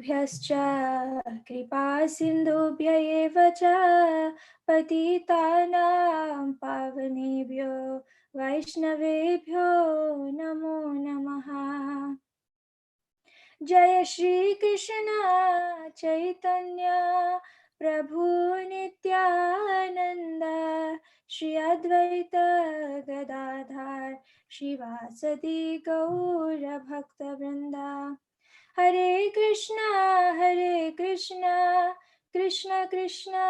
Vaishnavebhyascha kripa sindhubhya eva cha patitanam pavanebhyo Vaishnavebhyo namo namaha. Jaya Shri Krishna Chaitanya Prabhu Nityananda Shri Advaita Gadadhar Shivasati Gaura Bhakta Vrinda. Hare Krishna Krishna Krishna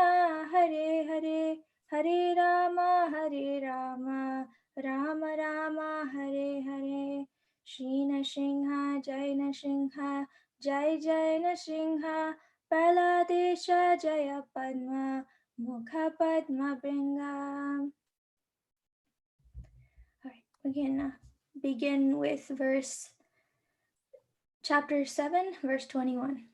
Hare Hare Hare Rama Rama Rama Hare Hare. Shri Nrsimha Jai Nrsimha Jai Jai Nrsimha Paladesha Jaya Padma Mukha Padma Bringa. All right, we can begin with chapter 7, verse 21.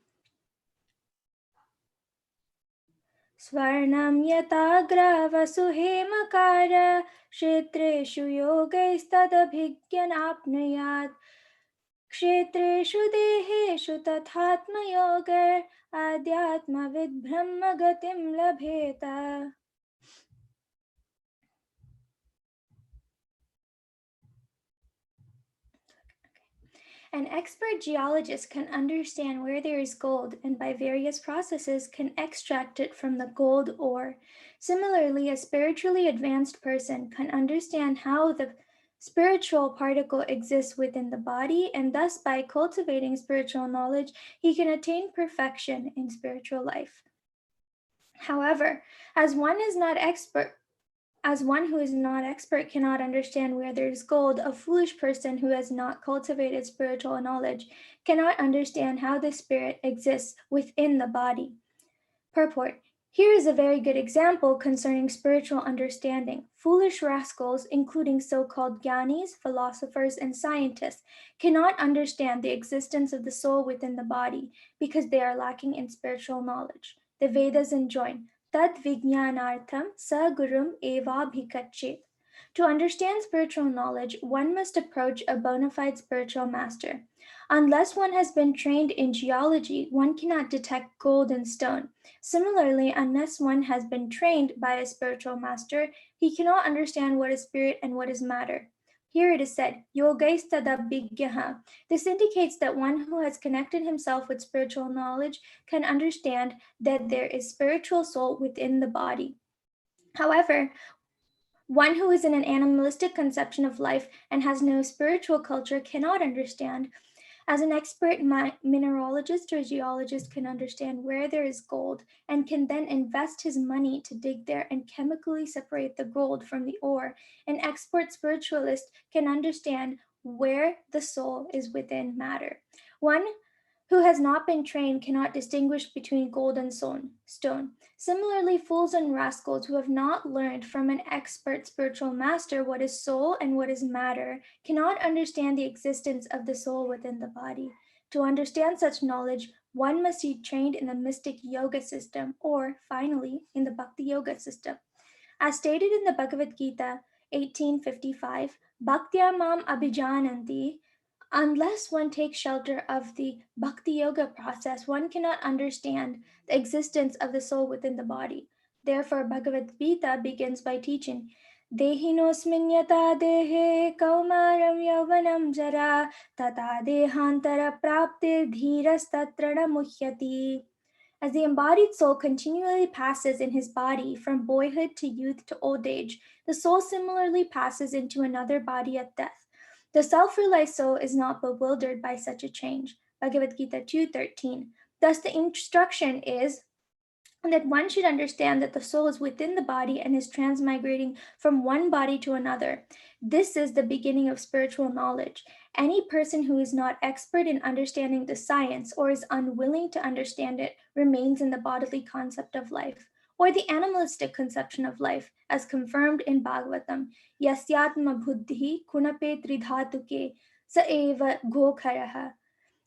Swarnam yatagra vasuhemakara kshetreshu yogaistadabhigyanapnayat kshetreshu deheshu tathatma yogar adhyatma vidbrahma gatim labheta. An expert geologist can understand where there is gold and by various processes can extract it from the gold ore. Similarly, a spiritually advanced person can understand how the spiritual particle exists within the body, and thus by cultivating spiritual knowledge, he can attain perfection in spiritual life. However, as one who is not expert cannot understand where there is gold, a foolish person who has not cultivated spiritual knowledge cannot understand how the spirit exists within the body. Purport. Here is a very good example concerning spiritual understanding. Foolish rascals, including so-called jnanis, philosophers, and scientists, cannot understand the existence of the soul within the body because they are lacking in spiritual knowledge. The Vedas enjoin, Tad vijnanartham sa gurum eva bhikachet. To understand spiritual knowledge, one must approach a bona fide spiritual master. Unless one has been trained in geology, one cannot detect gold in stone. Similarly, unless one has been trained by a spiritual master, he cannot understand what is spirit and what is matter. Here it is said, yogaistadabhigyaha. This indicates that one who has connected himself with spiritual knowledge can understand that there is spiritual soul within the body. However, one who is in an animalistic conception of life and has no spiritual culture cannot understand. As an expert mineralogist or geologist can understand where there is gold and can then invest his money to dig there and chemically separate the gold from the ore, an expert spiritualist can understand where the soul is within matter. One who has not been trained cannot distinguish between gold and stone. Similarly, fools and rascals who have not learned from an expert spiritual master what is soul and what is matter cannot understand the existence of the soul within the body. To understand such knowledge, one must be trained in the mystic yoga system or, finally, in the bhakti yoga system. As stated in the Bhagavad-Gita 18:55, Bhaktya mam abhijananti. Unless one takes shelter of the bhakti yoga process, one cannot understand the existence of the soul within the body. Therefore, Bhagavad-Gita begins by teaching, Dehinosmin yata dehe kaumaram yauvanam jara tata dehantara praptir dhiras tatra muhyati. As the embodied soul continually passes in his body from boyhood to youth to old age, the soul similarly passes into another body at death. The self-realized soul is not bewildered by such a change. Bhagavad Gita 2:13. Thus the instruction is that one should understand that the soul is within the body and is transmigrating from one body to another. This is the beginning of spiritual knowledge. Any person who is not expert in understanding the science or is unwilling to understand it remains in the bodily concept of life, or the animalistic conception of life, as confirmed in Bhagavatam. Yasyatma buddhi kunape tridhatuke sa eva gokharaha.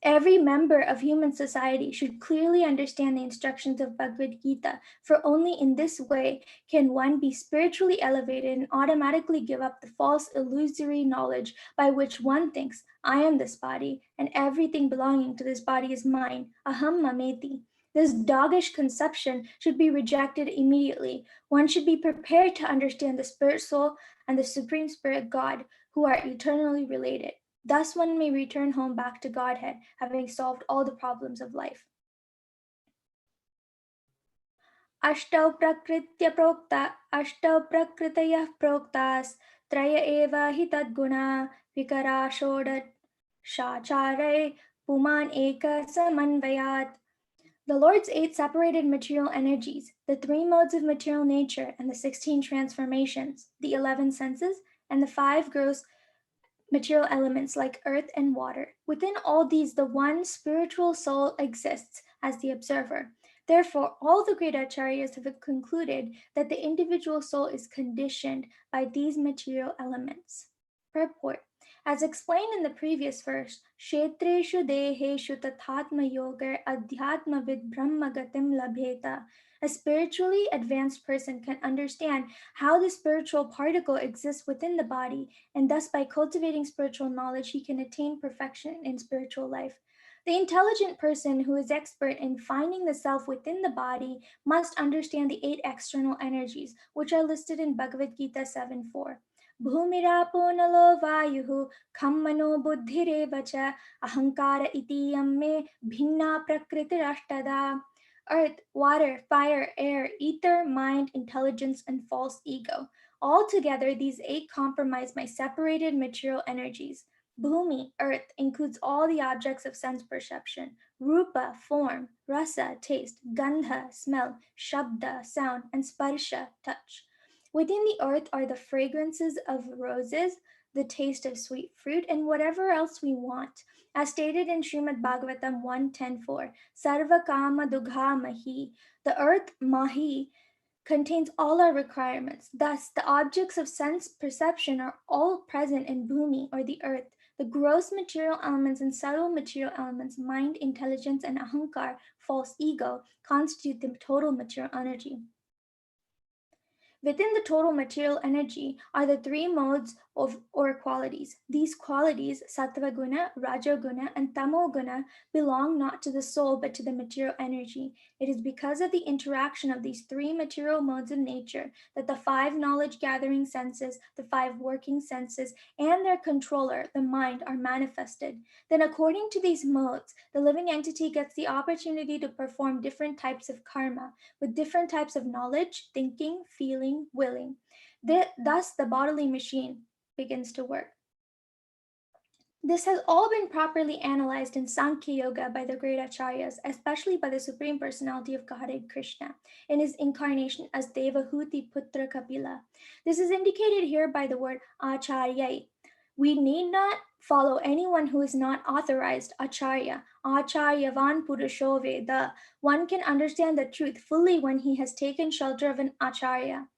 Every member of human society should clearly understand the instructions of Bhagavad-Gita, for only in this way can one be spiritually elevated and automatically give up the false illusory knowledge by which one thinks, I am this body, and everything belonging to this body is mine, aham mameti. This doggish conception should be rejected immediately. One should be prepared to understand the spirit soul and the Supreme Spirit God, who are eternally related. Thus one may return home back to Godhead, having solved all the problems of life. Ashtau prakritayah proktas traya eva hi tadguna vikara shodat shacharai puman eka samanvayat. The Lord's 8 separated material energies, the 3 modes of material nature and the 16 transformations, the 11 senses, and the 5 gross material elements like earth and water. Within all these, the one spiritual soul exists as the observer. Therefore, all the great acharyas have concluded that the individual soul is conditioned by these material elements. Purport. As explained in the previous verse, Kshetreshu deheshu tathatma yogar adhyatma vid brahma gatim labheta. A spiritually advanced person can understand how the spiritual particle exists within the body, and thus by cultivating spiritual knowledge, he can attain perfection in spiritual life. The intelligent person who is expert in finding the self within the body must understand the 8 external energies, which are listed in Bhagavad-Gita 7:4. Bhumirapo nalo vayuhu kammano buddhirevacha ahankara itiyam me bhinna prakritirashtada. Earth, water, fire, air, ether, mind, intelligence, and false ego. Altogether, these 8 comprise my separated material energies. Bhumi, earth, includes all the objects of sense perception. Rupa, form. Rasa, taste. Gandha, smell. Shabda, sound. And sparsha, touch. Within the earth are the fragrances of roses, the taste of sweet fruit, and whatever else we want. As stated in Srimad Bhagavatam 1.10.4, Sarva Kama Dugha Mahi, the earth Mahi contains all our requirements. Thus, the objects of sense perception are all present in Bhumi or the earth. The gross material elements and subtle material elements, mind, intelligence, and ahankar, false ego, constitute the total material energy. Within the total material energy are the 3 modes or qualities. These qualities, sattva guna, raja guna, and tamo guna, belong not to the soul but to the material energy. It is because of the interaction of these 3 material modes of nature that the 5 knowledge gathering senses, the 5 working senses, and their controller, the mind, are manifested. Then according to these modes, the living entity gets the opportunity to perform different types of karma with different types of knowledge, thinking, feeling, willing. Thus, the bodily machine begins to work. This has all been properly analyzed in Sankhya Yoga by the great acharyas, especially by the Supreme Personality of Godhead Krishna in his incarnation as Devahuti Putra Kapila. This is indicated here by the word acharyai. We need not follow anyone who is not authorized acharya. Acharyavan Purusho Veda. One can understand the truth fully when he has taken shelter of an acharya.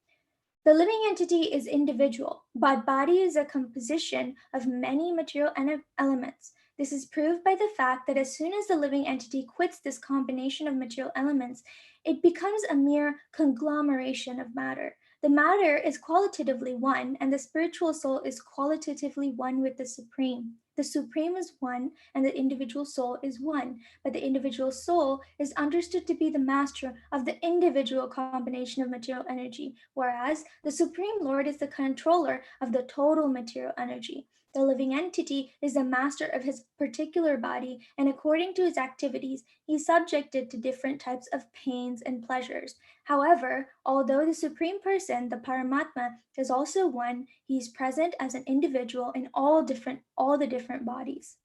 The living entity is individual, but body is a composition of many material elements. This is proved by the fact that as soon as the living entity quits this combination of material elements, it becomes a mere conglomeration of matter. The matter is qualitatively one, and the spiritual soul is qualitatively one with the Supreme. The Supreme is one, and the individual soul is one, but the individual soul is understood to be the master of the individual combination of material energy, whereas the Supreme Lord is the controller of the total material energy. The living entity is the master of his particular body, and according to his activities, he is subjected to different types of pains and pleasures. However, although the Supreme Person, the Paramatma, is also one, he is present as an individual in all the different bodies.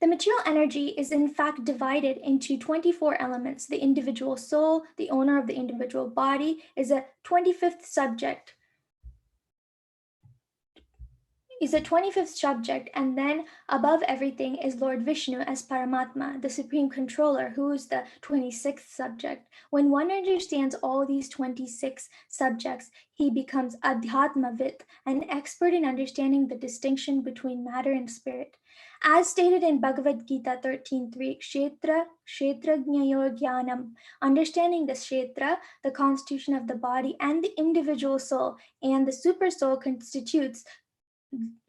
The material energy is in fact divided into 24 elements. The individual soul, the owner of the individual body, is a 25th subject. And then above everything is Lord Vishnu as Paramatma, the supreme controller, who is the 26th subject. When one understands all these 26 subjects, he becomes Adhyatmavit, an expert in understanding the distinction between matter and spirit. As stated in Bhagavad-Gita 13.3, Kshetrajnayo Jnanam, understanding the Kshetra, the constitution of the body, and the individual soul, and the super soul constitutes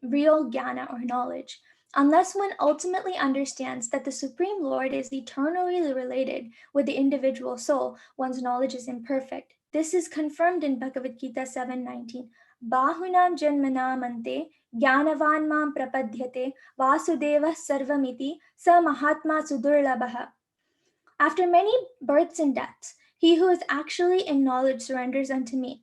real jnana or knowledge. Unless one ultimately understands that the Supreme Lord is eternally related with the individual soul, one's knowledge is imperfect. This is confirmed in Bhagavad Gita 7.19. Bahunam janmanamante jnanavan mam prapadyate vasudeva sarvamiti sa mahatma sudurlabha. After many births and deaths, he who is actually in knowledge surrenders unto me,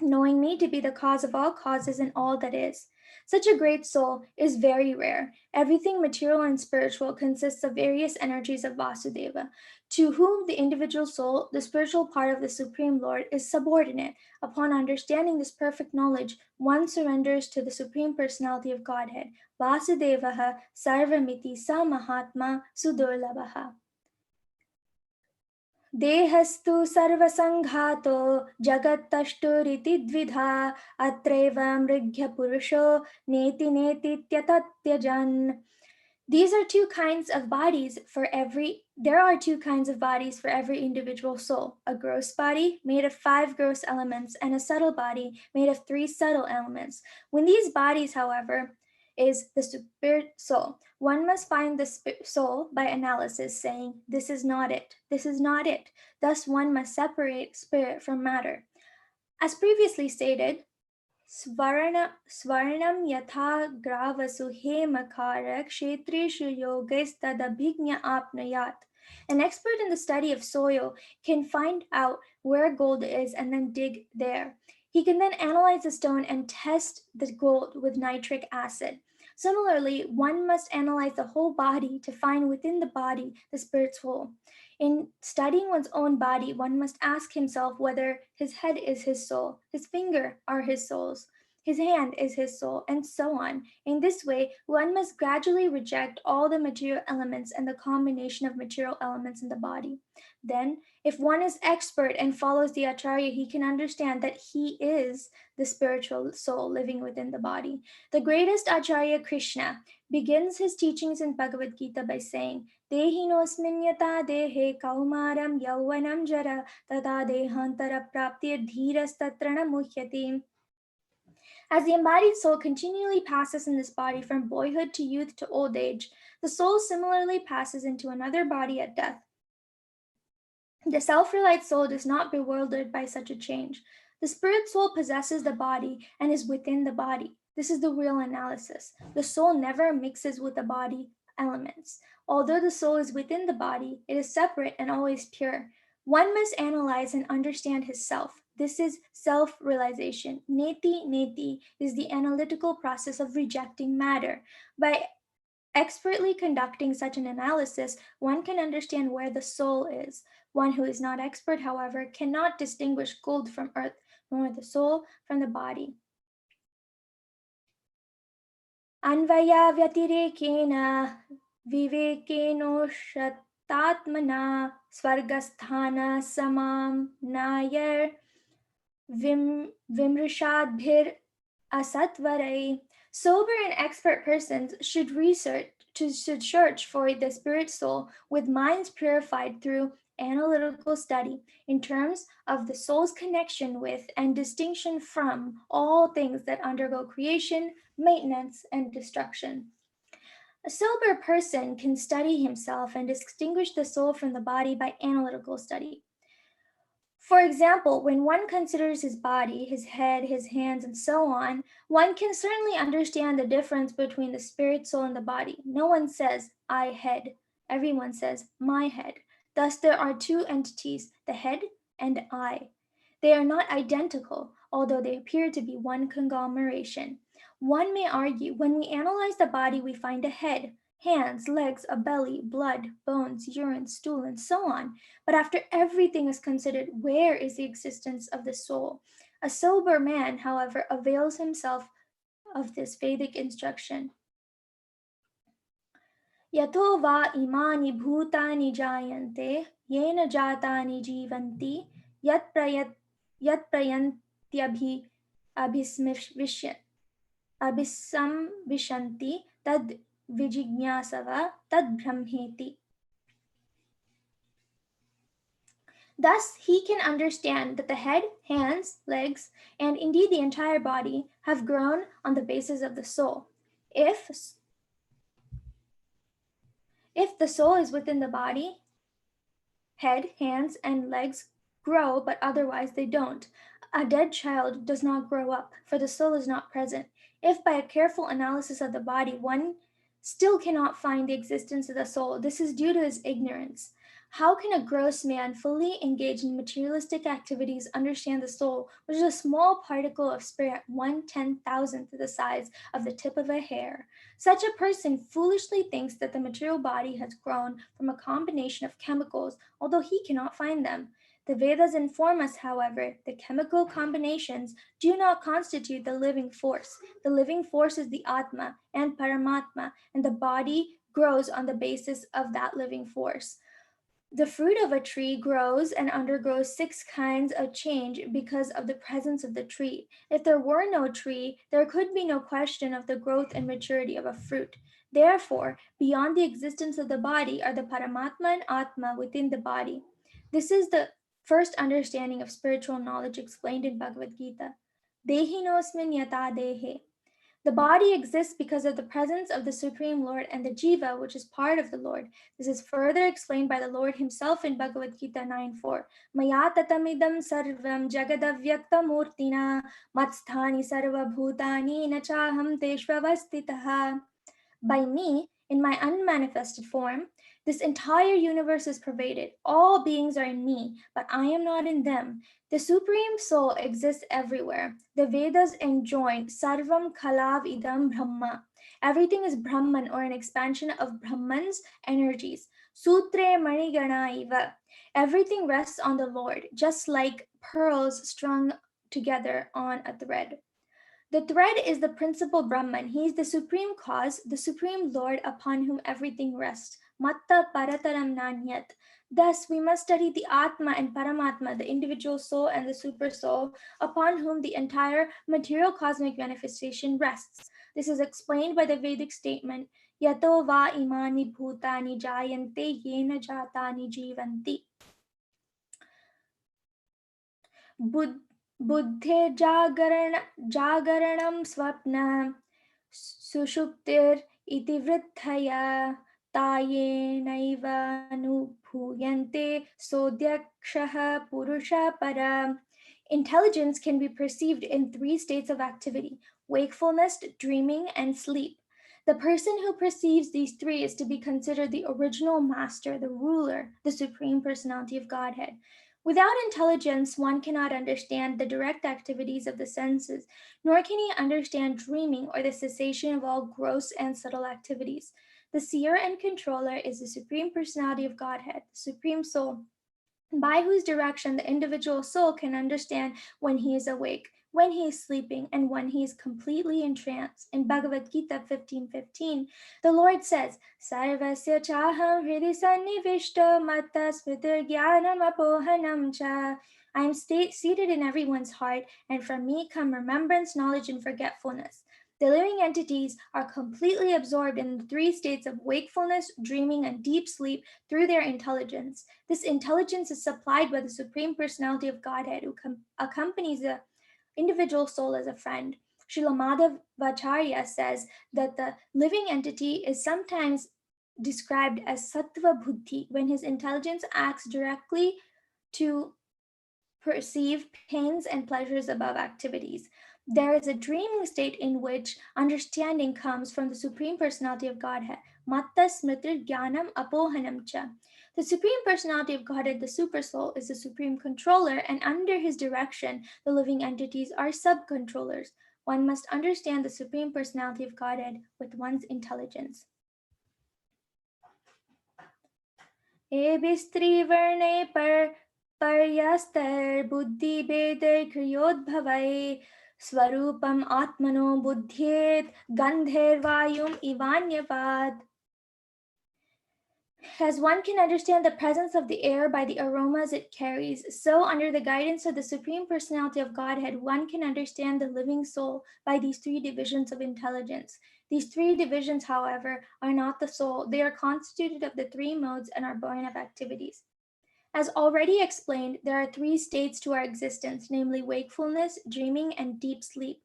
knowing me to be the cause of all causes and all that is. Such a great soul is very rare. Everything material and spiritual consists of various energies of Vasudeva, to whom the individual soul, the spiritual part of the Supreme Lord, is subordinate. Upon understanding this perfect knowledge, one surrenders to the Supreme Personality of Godhead. Vasudevaha sarvamiti sa mahatma sudurlabha. देहस्तु सर्वसङ्घातो जगत्तष्टुरिति द्विधा अत्रैव मृग्यपुरुषो नेति नेतीत्यतत्यजन्. There are two kinds of bodies for every individual soul: a gross body made of 5 gross elements and a subtle body made of 3 subtle elements. When these bodies, however, is the spirit soul, one must find the soul by analysis, saying, "This is not it, this is not it." Thus one must separate spirit from matter. As previously stated, Svarnam yatha gravasu hemakara kshetreshu yogaistadabhignya apnayat. An expert in the study of soil can find out where gold is and then dig there. He can then analyze the stone and test the gold with nitric acid. Similarly, one must analyze the whole body to find within the body the spirit's soul. In studying one's own body, one must ask himself whether his head is his soul, his finger are his souls, his hand is his soul, and so on. In this way, one must gradually reject all the material elements and the combination of material elements in the body. Then, if one is expert and follows the Acharya, he can understand that he is the spiritual soul living within the body. The greatest Acharya, Krishna, begins his teachings in Bhagavad Gita by saying, Dehinosmin yata dehe kaumaram yauvanam jara tata dehantara praptir dhirastatrana muhyati. As the embodied soul continually passes in this body from boyhood to youth to old age, the soul similarly passes into another body at death. The self-realized soul is not bewildered by such a change. The spirit soul possesses the body and is within the body. This is the real analysis. The soul never mixes with the body elements. Although the soul is within the body, it is separate and always pure. One must analyze and understand his self. This is self-realization. Neti is the analytical process of rejecting matter. By expertly conducting such an analysis, one can understand where the soul is. One who is not expert, however, cannot distinguish gold from earth, nor the soul from the body. Anvaya vyatirekena vivekenoshtatmana swargasthana samam nayar vimrishadbhir asatvarai. Sober and expert persons should search for the spirit soul with minds purified through analytical study in terms of the soul's connection with and distinction from all things that undergo creation, maintenance, and destruction. A sober person can study himself and distinguish the soul from the body by analytical study. For example, when one considers his body, his head, his hands, and so on, one can certainly understand the difference between the spirit, soul, and the body. No one says, "I head." Everyone says, "my head." Thus, there are two entities, the head and I. They are not identical, although they appear to be one conglomeration. One may argue, when we analyze the body, we find a head, hands, legs, a belly, blood, bones, urine, stool, and so on. But after everything is considered, where is the existence of the soul? A sober man, however, avails himself of this Vedic instruction. Yato va imani bhutani jayante, yena jatani jivanti, yat prayantyabhi abhisamvishanti tad vijignasava tad brahmeti. Thus, he can understand that the head, hands, legs, and indeed the entire body have grown on the basis of the soul. If the soul is within the body, head, hands, and legs grow, but otherwise they don't. A dead child does not grow up, for the soul is not present. If by a careful analysis of the body one still cannot find the existence of the soul, this is due to his ignorance. How can a gross man fully engaged in materialistic activities understand the soul, which is a small particle of spirit 1/10,000th the size of the tip of a hair? Such a person foolishly thinks that the material body has grown from a combination of chemicals, although he cannot find them. The Vedas inform us, however, that chemical combinations do not constitute the living force. The living force is the Atma and Paramatma, and the body grows on the basis of that living force. The fruit of a tree grows and undergoes 6 kinds of change because of the presence of the tree. If there were no tree, there could be no question of the growth and maturity of a fruit. Therefore, beyond the existence of the body are the Paramatma and Atma within the body. This is the first understanding of spiritual knowledge explained in Bhagavad-Gita. Dehinosmin yata dehe. The body exists because of the presence of the Supreme Lord and the Jiva, which is part of the Lord. This is further explained by the Lord himself in Bhagavad-Gita 9:4. Maya tatamidam sarvam jagadavyaktamurtina matsthani sarva bhutani nachaham teshvavastitaha. By me, in my unmanifested form, this entire universe is pervaded. All beings are in me, but I am not in them. The Supreme Soul exists everywhere. The Vedas enjoin Sarvam Kalav Idam Brahma. Everything is Brahman or an expansion of Brahman's energies. Sutre Manigana Iva. Everything rests on the Lord, just like pearls strung together on a thread. The thread is the principal Brahman. He is the supreme cause, the supreme Lord upon whom everything rests. Matta parataram nanyat. Thus, we must study the Atma and Paramatma, the individual soul and the super soul, upon whom the entire material cosmic manifestation rests. This is explained by the Vedic statement, Yato va imani bhutani jayante yena jatani jivanti. बुद्धे जागरणं स्वप्न सुषुप्तिर इति वृद्धया तायेनैव अनुभूयन्ते सोऽध्यक्षः पुरुषः परः. Intelligence can be perceived in 3 states of activity: wakefulness, dreaming, and sleep. The person who perceives these 3 is to be considered the original master, the ruler, the Supreme Personality of Godhead. Without intelligence, one cannot understand the direct activities of the senses, nor can he understand dreaming or the cessation of all gross and subtle activities. The seer and controller is the Supreme Personality of Godhead, the Supreme Soul, by whose direction the individual soul can understand when he is awake, when he is sleeping, and when he is completely in trance. In Bhagavad-Gita 15:15, the Lord says, Sarvasya chaham hridi sannivishto matta smritir jnanam apohanam cha. I am seated in everyone's heart, and from me come remembrance, knowledge, and forgetfulness. The living entities are completely absorbed in the 3 states of wakefulness, dreaming, and deep sleep through their intelligence. This intelligence is supplied by the Supreme Personality of Godhead, who accompanies the individual soul as a friend. Srila Madhavacharya says that the living entity is sometimes described as sattva buddhi when his intelligence acts directly to perceive pains and pleasures above activities. There is a dreaming state in which understanding comes from the Supreme Personality of Godhead. Matta smritir jnanam apohanam cha. The Supreme Personality of Godhead, the Super Soul, is the Supreme Controller, and under his direction, the living entities are sub-controllers. One must understand the Supreme Personality of Godhead with one's intelligence. Ebhistrivarne Paryastar buddhi beder kriyodbhavai swarupam atmano buddhyet gandher vayum ivanyavad. As one can understand the presence of the air by the aromas it carries, so under the guidance of the Supreme Personality of Godhead, one can understand the living soul by these 3 divisions of intelligence. These three divisions, however, are not the soul. They are constituted of the three modes and are born of activities. As already explained, there are three states to our existence, namely wakefulness, dreaming, and deep sleep.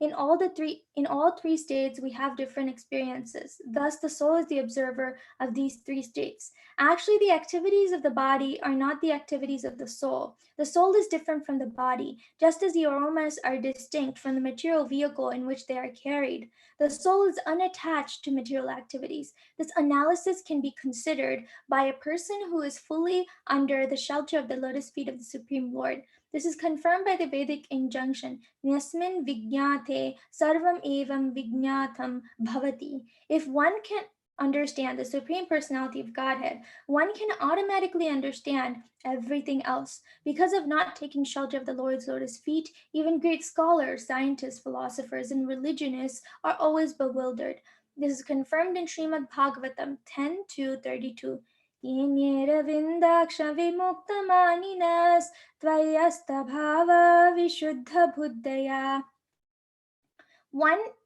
In all three states, we have different experiences. Thus, the soul is the observer of these three states. Actually, the activities of the body are not the activities of the soul. The soul is different from the body, just as the aromas are distinct from the material vehicle in which they are carried. The soul is unattached to material activities. This analysis can be considered by a person who is fully under the shelter of the lotus feet of the Supreme Lord. This is confirmed by the Vedic injunction, Yasmin vijñāte sarvam evam vijñātam bhavati. If one can understand the Supreme Personality of Godhead, one can automatically understand everything else. Because of not taking shelter of the Lord's lotus feet, even great scholars, scientists, philosophers, and religionists are always bewildered. This is confirmed in Srimad Bhagavatam 10:2-32. Yeneravindaksha vimuktamaninas tvayastabhava vishuddha buddhaya.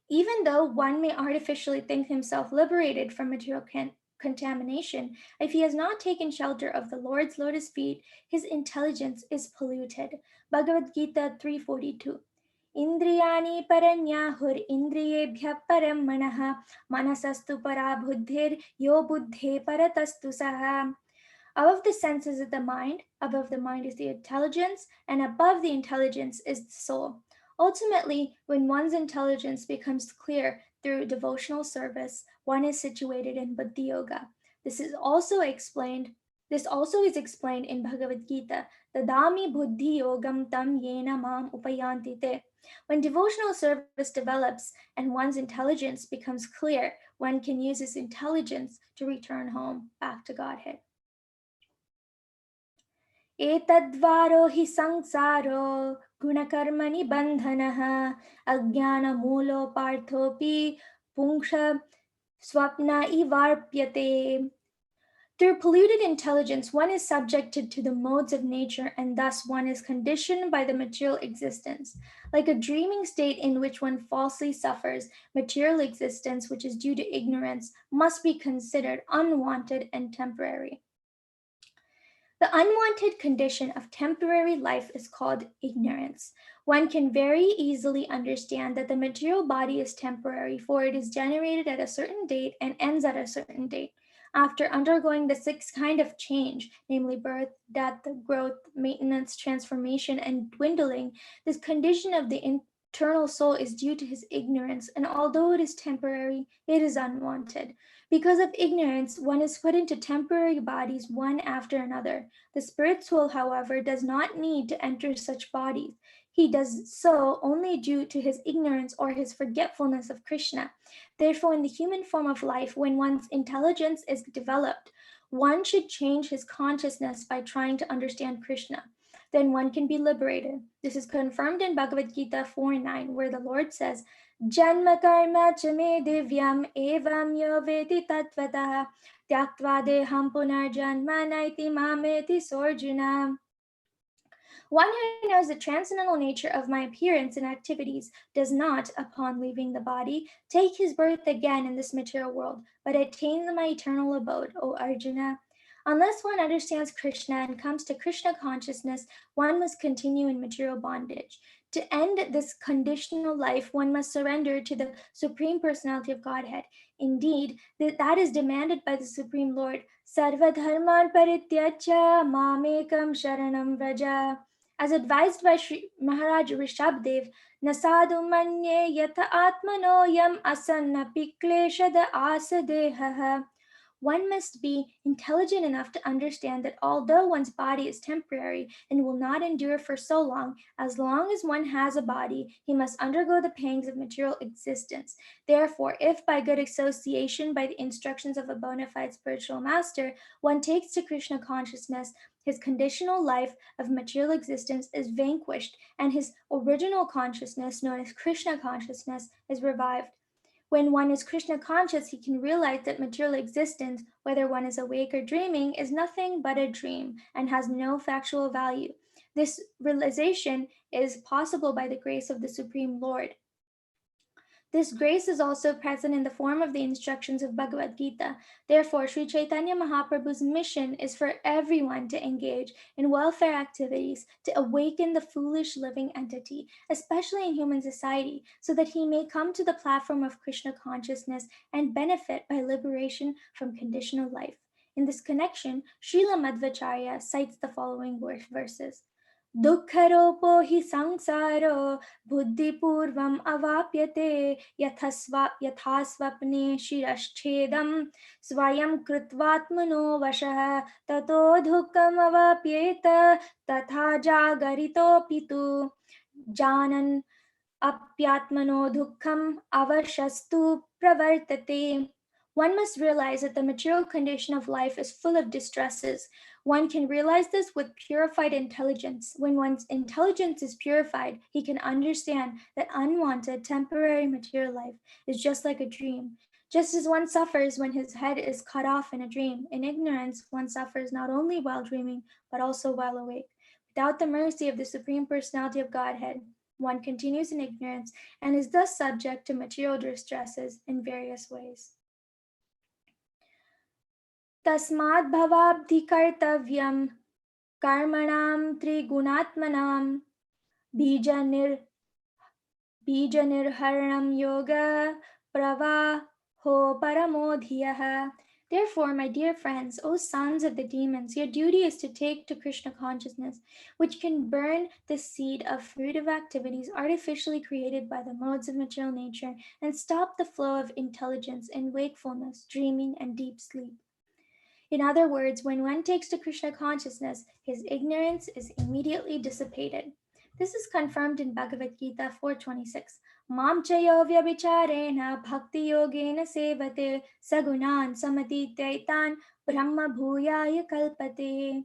Even though one may artificially think himself liberated from material contamination, if he has not taken shelter of the Lord's lotus feet, his intelligence is polluted. Bhagavad-Gita 3:42. Indriyani paranyahur indriyebhya param manah manasastu para buddhir yo buddhe paratastu saha. Above the senses is the mind, above the mind is the intelligence, and above the intelligence is the soul. Ultimately, when one's intelligence becomes clear through devotional service, one is situated in Buddhi Yoga. This also is explained in Bhagavad Gita, Dadami Buddhi Yogam Tam Yena Mam Upayanti Te. When devotional service develops and one's intelligence becomes clear, one can use his intelligence to return home, back to Godhead. एतद्वारो हि संसारो गुणकर्मणि बन्धनः अज्ञानमूलो पार्थोऽपि पुंस swapna ivarpyate. Through polluted intelligence, one is subjected to the modes of nature, and thus one is conditioned by the material existence. Like a dreaming state in which one falsely suffers, material existence, which is due to ignorance, must be considered unwanted and temporary. The unwanted condition of temporary life is called ignorance. One can very easily understand that the material body is temporary, for it is generated at a certain date and ends at a certain date. After undergoing the sixth kind of change, namely birth, death, growth, maintenance, transformation, and dwindling, this condition of the eternal soul is due to his ignorance, and although it is temporary, it is unwanted. Because of ignorance, one is put into temporary bodies one after another. The spirit soul, however, does not need to enter such bodies. He does so only due to his ignorance or his forgetfulness of Krishna. Therefore, in the human form of life, when one's intelligence is developed, one should change his consciousness by trying to understand Krishna. Then one can be liberated. This is confirmed in Bhagavad Gita 4:9, where the Lord says, Janma karma cha me divyam evam yo veti tatvatah tyaktva deham punarjanma naiti mameti sorjuna. One who knows the transcendental nature of my appearance and activities does not, upon leaving the body, take his birth again in this material world, but attains my eternal abode, O Arjuna. Unless one understands Krishna and comes to Krishna consciousness, one must continue in material bondage. To end this conditional life, one must surrender to the Supreme Personality of Godhead. Indeed, that is demanded by the Supreme Lord. Sarva dharman parityajya mamekam sharanam vraja. As advised by Sri Maharaj Rishabdev, Nasadu manye yata atmano yam asanna pikleshada asadehaha. One must be intelligent enough to understand that although one's body is temporary and will not endure for so long as one has a body, he must undergo the pangs of material existence. Therefore, if by good association, by the instructions of a bona fide spiritual master, one takes to Krishna consciousness, his conditional life of material existence is vanquished, and his original consciousness, known as Krishna consciousness, is revived. When one is Krishna conscious, he can realize that material existence, whether one is awake or dreaming, is nothing but a dream and has no factual value. This realization is possible by the grace of the Supreme Lord. This grace is also present in the form of the instructions of Bhagavad-Gita. Therefore, Sri Chaitanya Mahaprabhu's mission is for everyone to engage in welfare activities to awaken the foolish living entity, especially in human society, so that he may come to the platform of Krishna consciousness and benefit by liberation from conditional life. In this connection, Srila Madhvacharya cites the following verses. दुःखरूपो हि संसारो बुद्धिपूर्वम् अवाप्यते यथा स्वप्ने शिरश्छेदं स्वयं कृत्वात्मनो वशः ततो दुःखमवाप्येत तथा जागरितोऽपि तु जानन् apyatmano dukkam avashastu pravartate. One must realize that the material condition of life is full of distresses. One can realize this with purified intelligence. When one's intelligence is purified, he can understand that unwanted temporary material life is just like a dream. Just as one suffers when his head is cut off in a dream, in ignorance one suffers not only while dreaming, but also while awake. Without the mercy of the Supreme Personality of Godhead, one continues in ignorance and is thus subject to material distresses in various ways. Tasmad bhavabdhikartavyam karmanam trigunatmanam bijanirharanam yoga pravaho paramodhyaha. Therefore, my dear friends, O sons of the demons, your duty is to take to Krishna consciousness, which can burn the seed of fruitive activities artificially created by the modes of material nature and stop the flow of intelligence in wakefulness, dreaming, and deep sleep. In other words, when one takes to Krishna consciousness, his ignorance is immediately dissipated. This is confirmed in Bhagavad-Gita 4.26. Mam chayo vyabhicharena bhakti yogena sevate sagunan samatitaitan brahma bhuyaya kalpate.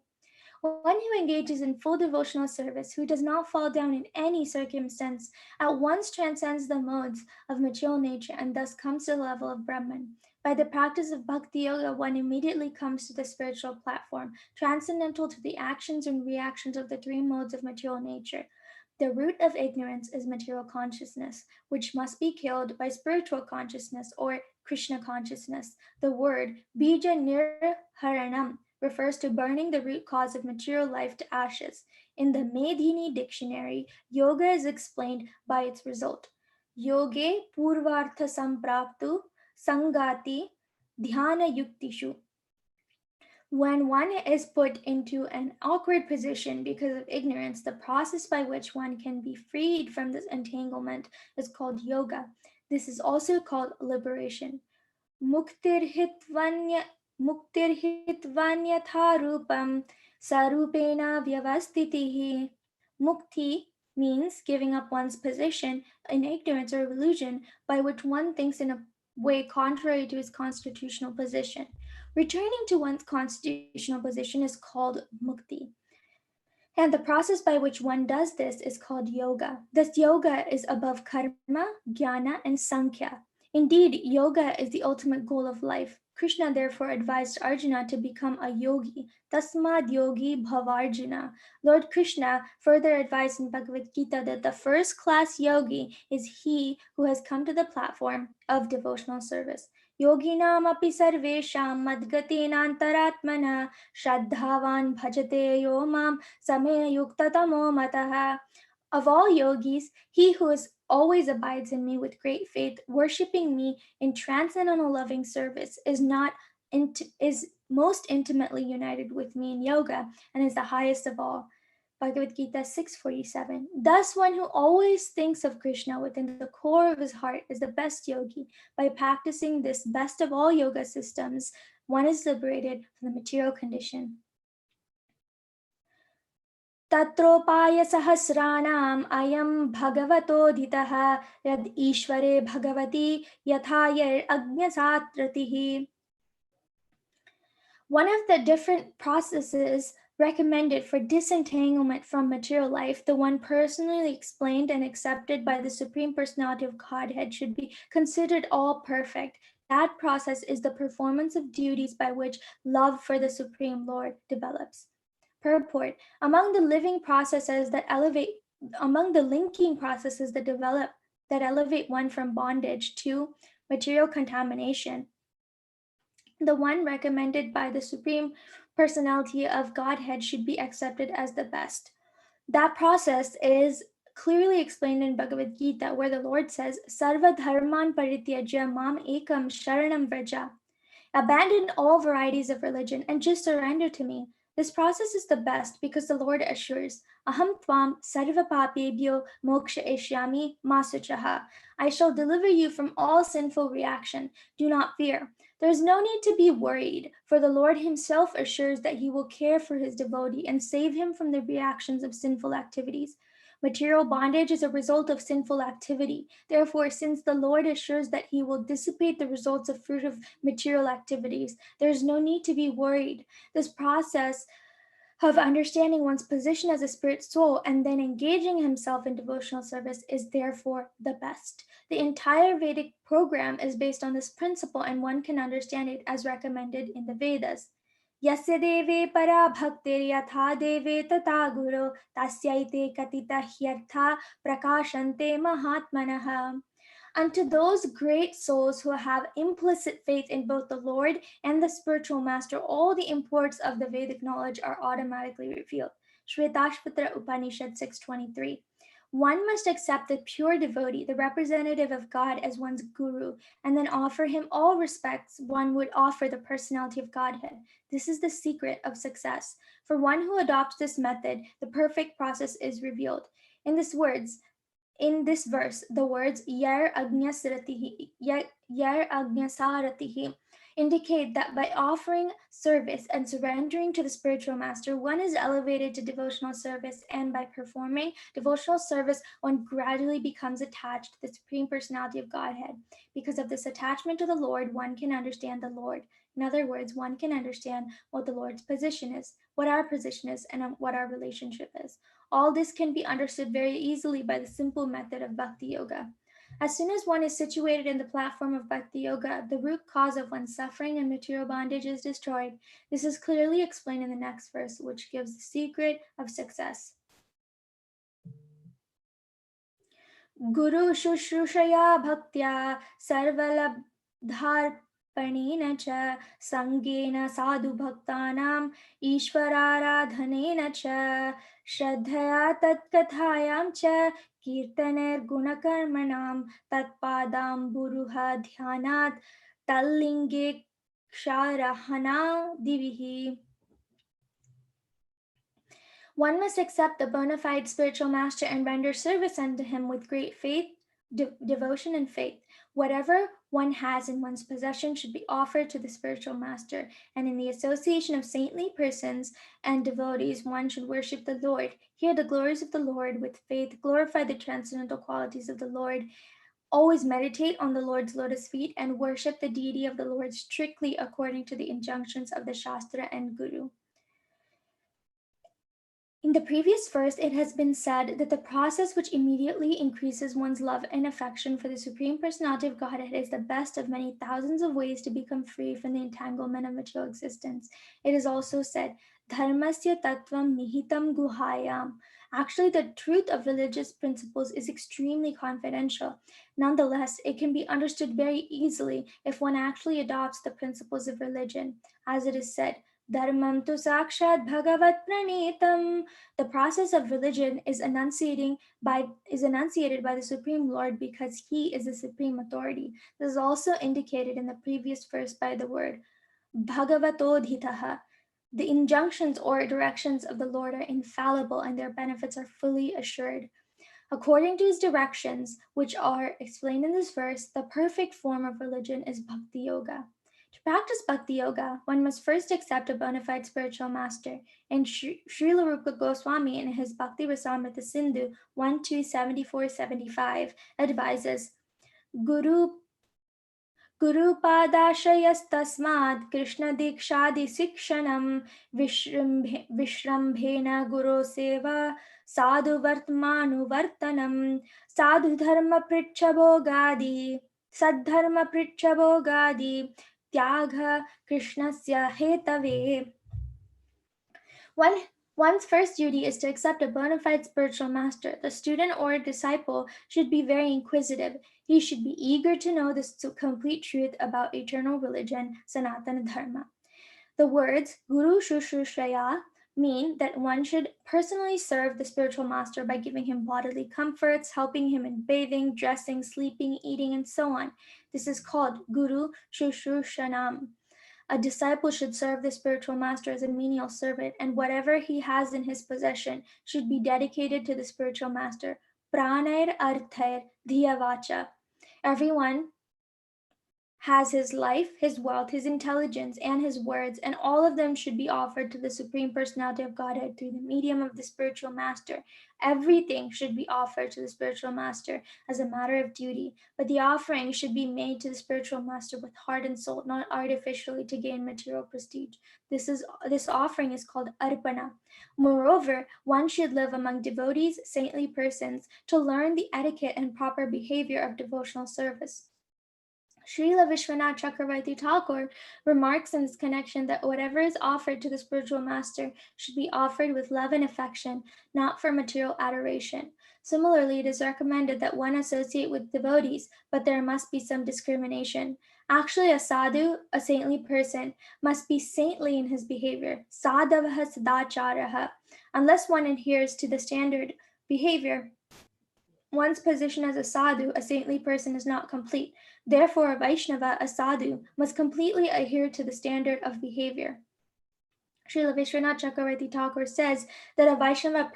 One who engages in full devotional service, who does not fall down in any circumstance, at once transcends the modes of material nature and thus comes to the level of Brahman. By the practice of Bhakti Yoga, one immediately comes to the spiritual platform, transcendental to the actions and reactions of the three modes of material nature. The root of ignorance is material consciousness, which must be killed by spiritual consciousness or Krishna consciousness. The word bija nirharanam refers to burning the root cause of material life to ashes. In the Medhini dictionary, yoga is explained by its result. Yoge purvartha sampraptu sangati dhyana yuktishu. When one is put into an awkward position because of ignorance, the process by which one can be freed from this entanglement is called yoga. This is also called liberation. Muktirhitvanya rupam sarupena vyavastitihi. Mukti means giving up one's position in ignorance or illusion by which one thinks in a way contrary to his constitutional position. Returning to one's constitutional position is called mukti. And the process by which one does this is called yoga. Thus, yoga is above karma, jnana, and sankhya. Indeed, yoga is the ultimate goal of life. Krishna therefore advised Arjuna to become a yogi. Tasmad yogi bhavarjuna. Lord Krishna further advised in Bhagavad Gita that the first class yogi is he who has come to the platform of devotional service. Yoginam api sarvesham madgatinantaratmana Shraddhavan bhajate yo mam samaya yuktatamo mataha. Of all yogis, he who always abides in me with great faith, worshipping me in transcendental loving service, is most intimately united with me in yoga and is the highest of all. Bhagavad Gita 6.47. Thus, one who always thinks of Krishna within the core of his heart is the best yogi. By practicing this best of all yoga systems, one is liberated from the material condition. Tatropaya sahasranam ayam bhagavatodhitaha yad ishvare bhagavati yathayar agnasatratihi. One of the different processes recommended for disentanglement from material life, the one personally explained and accepted by the Supreme Personality of Godhead, should be considered all perfect. That process is the performance of duties by which love for the Supreme Lord develops. Purport: among the linking processes that develop that elevate one from bondage to material contamination. The one recommended by the Supreme Personality of Godhead should be accepted as the best. That process is clearly explained in Bhagavad-Gita, where the Lord says, Sarva dharman parityajya mam ekam sharanam vraja. Abandon all varieties of religion and just surrender to me. This process is the best because the Lord assures, Aham tvam sarva papebhyo moksha eshyami masuchaha. I shall deliver you from all sinful reaction. Do not fear. There is no need to be worried, for the Lord himself assures that he will care for his devotee and save him from the reactions of sinful activities. Material bondage is a result of sinful activity. Therefore, since the Lord assures that he will dissipate the results of fruit of material activities, there is no need to be worried. This process of understanding one's position as a spirit soul and then engaging himself in devotional service is therefore the best. The entire Vedic program is based on this principle, and one can understand it as recommended in the Vedas. Yasya deve para bhaktir yatha deve tata guru tasyaite katita hyartha prakashante mahatmanaha. Unto those great souls who have implicit faith in both the Lord and the spiritual master, all the imports of the Vedic knowledge are automatically revealed. Shvetashvatra Upanishad 6:23. One must accept the pure devotee, the representative of God, as one's guru, and then offer him all respects one would offer the personality of Godhead. This is the secret of success. For one who adopts this method, the perfect process is revealed. In this verse, the words Yar Agnyasaratihi indicate that by offering service and surrendering to the spiritual master, one is elevated to devotional service, and by performing devotional service, one gradually becomes attached to the Supreme Personality of Godhead. Because of this attachment to the Lord, one can understand the Lord. In other words, one can understand what the Lord's position is, what our position is, and what our relationship is. All this can be understood very easily by the simple method of Bhakti Yoga. As soon as one is situated in the platform of Bhakti Yoga, the root cause of one's suffering and material bondage is destroyed. This is clearly explained in the next verse, which gives the secret of success. Guru Shushrusaya Bhaktya Sarvalabdhar Panena cha Sangena Sadhu Bhaktanam Ishvararadhanena cha Shraddhaya Tatkathayam cha Kirtaner Gunakarmanam Tatpadam Buruha Dhyanat Tallinge Ksharahana Divihi. One must accept the bona fide spiritual master and render service unto him with great faith, devotion, and faith. Whatever one has in one's possession should be offered to the spiritual master, and in the association of saintly persons and devotees, one should worship the Lord, hear the glories of the Lord with faith, glorify the transcendental qualities of the Lord, always meditate on the Lord's lotus feet, and worship the deity of the Lord strictly according to the injunctions of the Shastra and Guru. In the previous verse, it has been said that the process which immediately increases one's love and affection for the Supreme Personality of Godhead is the best of many thousands of ways to become free from the entanglement of material existence. It is also said, Dharmasya tattvam nihitam guhayam. Actually, the truth of religious principles is extremely confidential. Nonetheless, it can be understood very easily if one actually adopts the principles of religion. As it is said, Dharmam tu sakshat bhagavat pranetam. The process of religion is enunciated by the Supreme Lord because he is the supreme authority. This is also indicated in the previous verse by the word bhagavatodhitaha. The injunctions or directions of the Lord are infallible and their benefits are fully assured. According to his directions, which are explained in this verse, the perfect form of religion is Bhakti Yoga. To practice Bhakti Yoga, one must first accept a bona fide spiritual master. And Srila Rupa Goswami in his Bhakti Rasamrita Sindhu 1.274-75 advises, Guru Padashayastasmad Krishna Dikshadi Sikshanam Vishrambhena Guru Seva Sadhu Vartmanu Vartanam Sadhu Dharma Pritchabogadi Sadharma Pritchabogadi Tyagha Krishnasya Hetave. One's first duty is to accept a bona fide spiritual master. The student or disciple should be very inquisitive. He should be eager to know the complete truth about eternal religion, Sanatana Dharma. The words Guru Shushrushraya mean that one should personally serve the spiritual master by giving him bodily comforts, helping him in bathing, dressing, sleeping, eating, and so on. This is called Guru Shushrushanam. A disciple should serve the spiritual master as a menial servant, and whatever he has in his possession should be dedicated to the spiritual master. Pranair arthair dhiyavacha. Everyone has his life, his wealth, his intelligence, and his words, and all of them should be offered to the Supreme Personality of Godhead through the medium of the spiritual master. Everything should be offered to the spiritual master as a matter of duty, but the offering should be made to the spiritual master with heart and soul, not artificially to gain material prestige. This offering is called arpana. Moreover, one should live among devotees, saintly persons, to learn the etiquette and proper behavior of devotional service. Srila Vishwanath Chakravarti Thakur remarks in this connection that whatever is offered to the spiritual master should be offered with love and affection, not for material adoration. Similarly, it is recommended that one associate with devotees, but there must be some discrimination. Actually, a sadhu, a saintly person, must be saintly in his behavior. Sadhavaha sadacharaha. Unless one adheres to the standard behavior, one's position as a sadhu, a saintly person, is not complete. Therefore, a Vaishnava, a sadhu, must completely adhere to the standard of behavior. Srila Vishwanath Chakravarti Thakur says that a Vaishnava,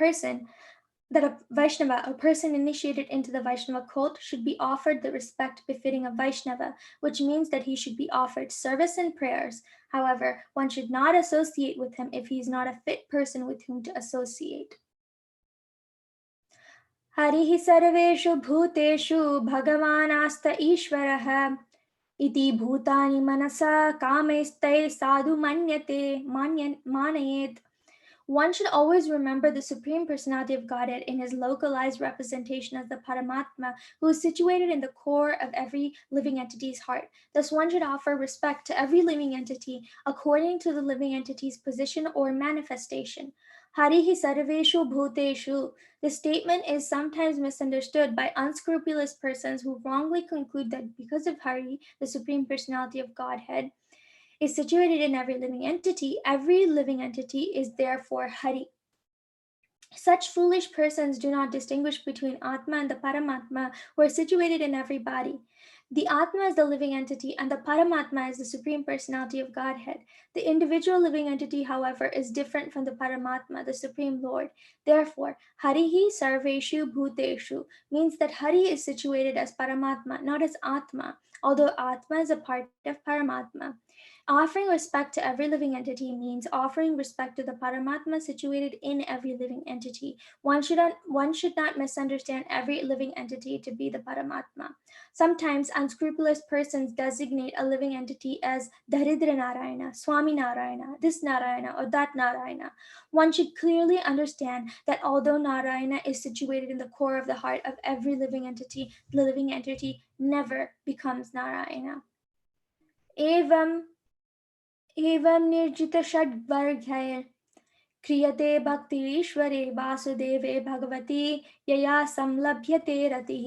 a person initiated into the Vaishnava cult, should be offered the respect befitting a Vaishnava, which means that he should be offered service and prayers. However, one should not associate with him if he is not a fit person with whom to associate. हरिः सर्वेषु भूतेषु भगवानास्त ईश्वरः इति भूतानि मनसा कामैस्तैः साधु मानयेत्. One should always remember the Supreme Personality of Godhead in his localized representation as the Paramatma, who is situated in the core of every living entity's heart. Thus, one should offer respect to every living entity according to the living entity's position or manifestation. Harihi sarveshu bhuteshu. This statement is sometimes misunderstood by unscrupulous persons who wrongly conclude that because of Hari, the Supreme Personality of Godhead, is situated in every living entity is therefore Hari. Such foolish persons do not distinguish between Atma and the Paramatma, who are situated in every body. The Atma is the living entity, and the Paramatma is the Supreme Personality of Godhead. The individual living entity, however, is different from the Paramatma, the Supreme Lord. Therefore, Harihi Sarveshu Bhuteshu means that Hari is situated as Paramatma, not as Atma, although Atma is a part of Paramatma. Offering respect to every living entity means offering respect to the Paramatma situated in every living entity. One should not misunderstand every living entity to be the Paramatma. Sometimes unscrupulous persons designate a living entity as Daridra Narayana, Swami Narayana, this Narayana, or that Narayana. One should clearly understand that although Narayana is situated in the core of the heart of every living entity, the living entity never becomes Narayana. एवं निर्जितषड्वर्गैः क्रियते भक्तिरीश्वरे वासुदेवे भगवती यया संलभ्यते रतिः.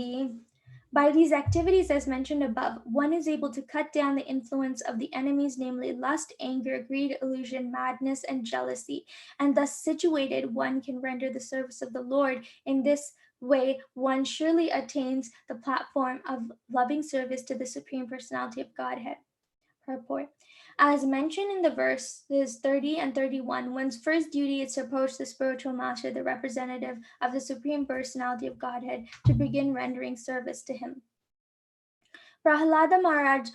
By these activities, as mentioned above, one is able to cut down the influence of the enemies, namely lust, anger, greed, illusion, madness, and jealousy, and thus situated, one can render the service of the Lord. In this way, one surely attains the platform of loving service to the Supreme Personality of Godhead. Purport. As mentioned in the verses 30 and 31, one's first duty is to approach the spiritual master, the representative of the Supreme Personality of Godhead, to begin rendering service to him. Prahlada Maharaj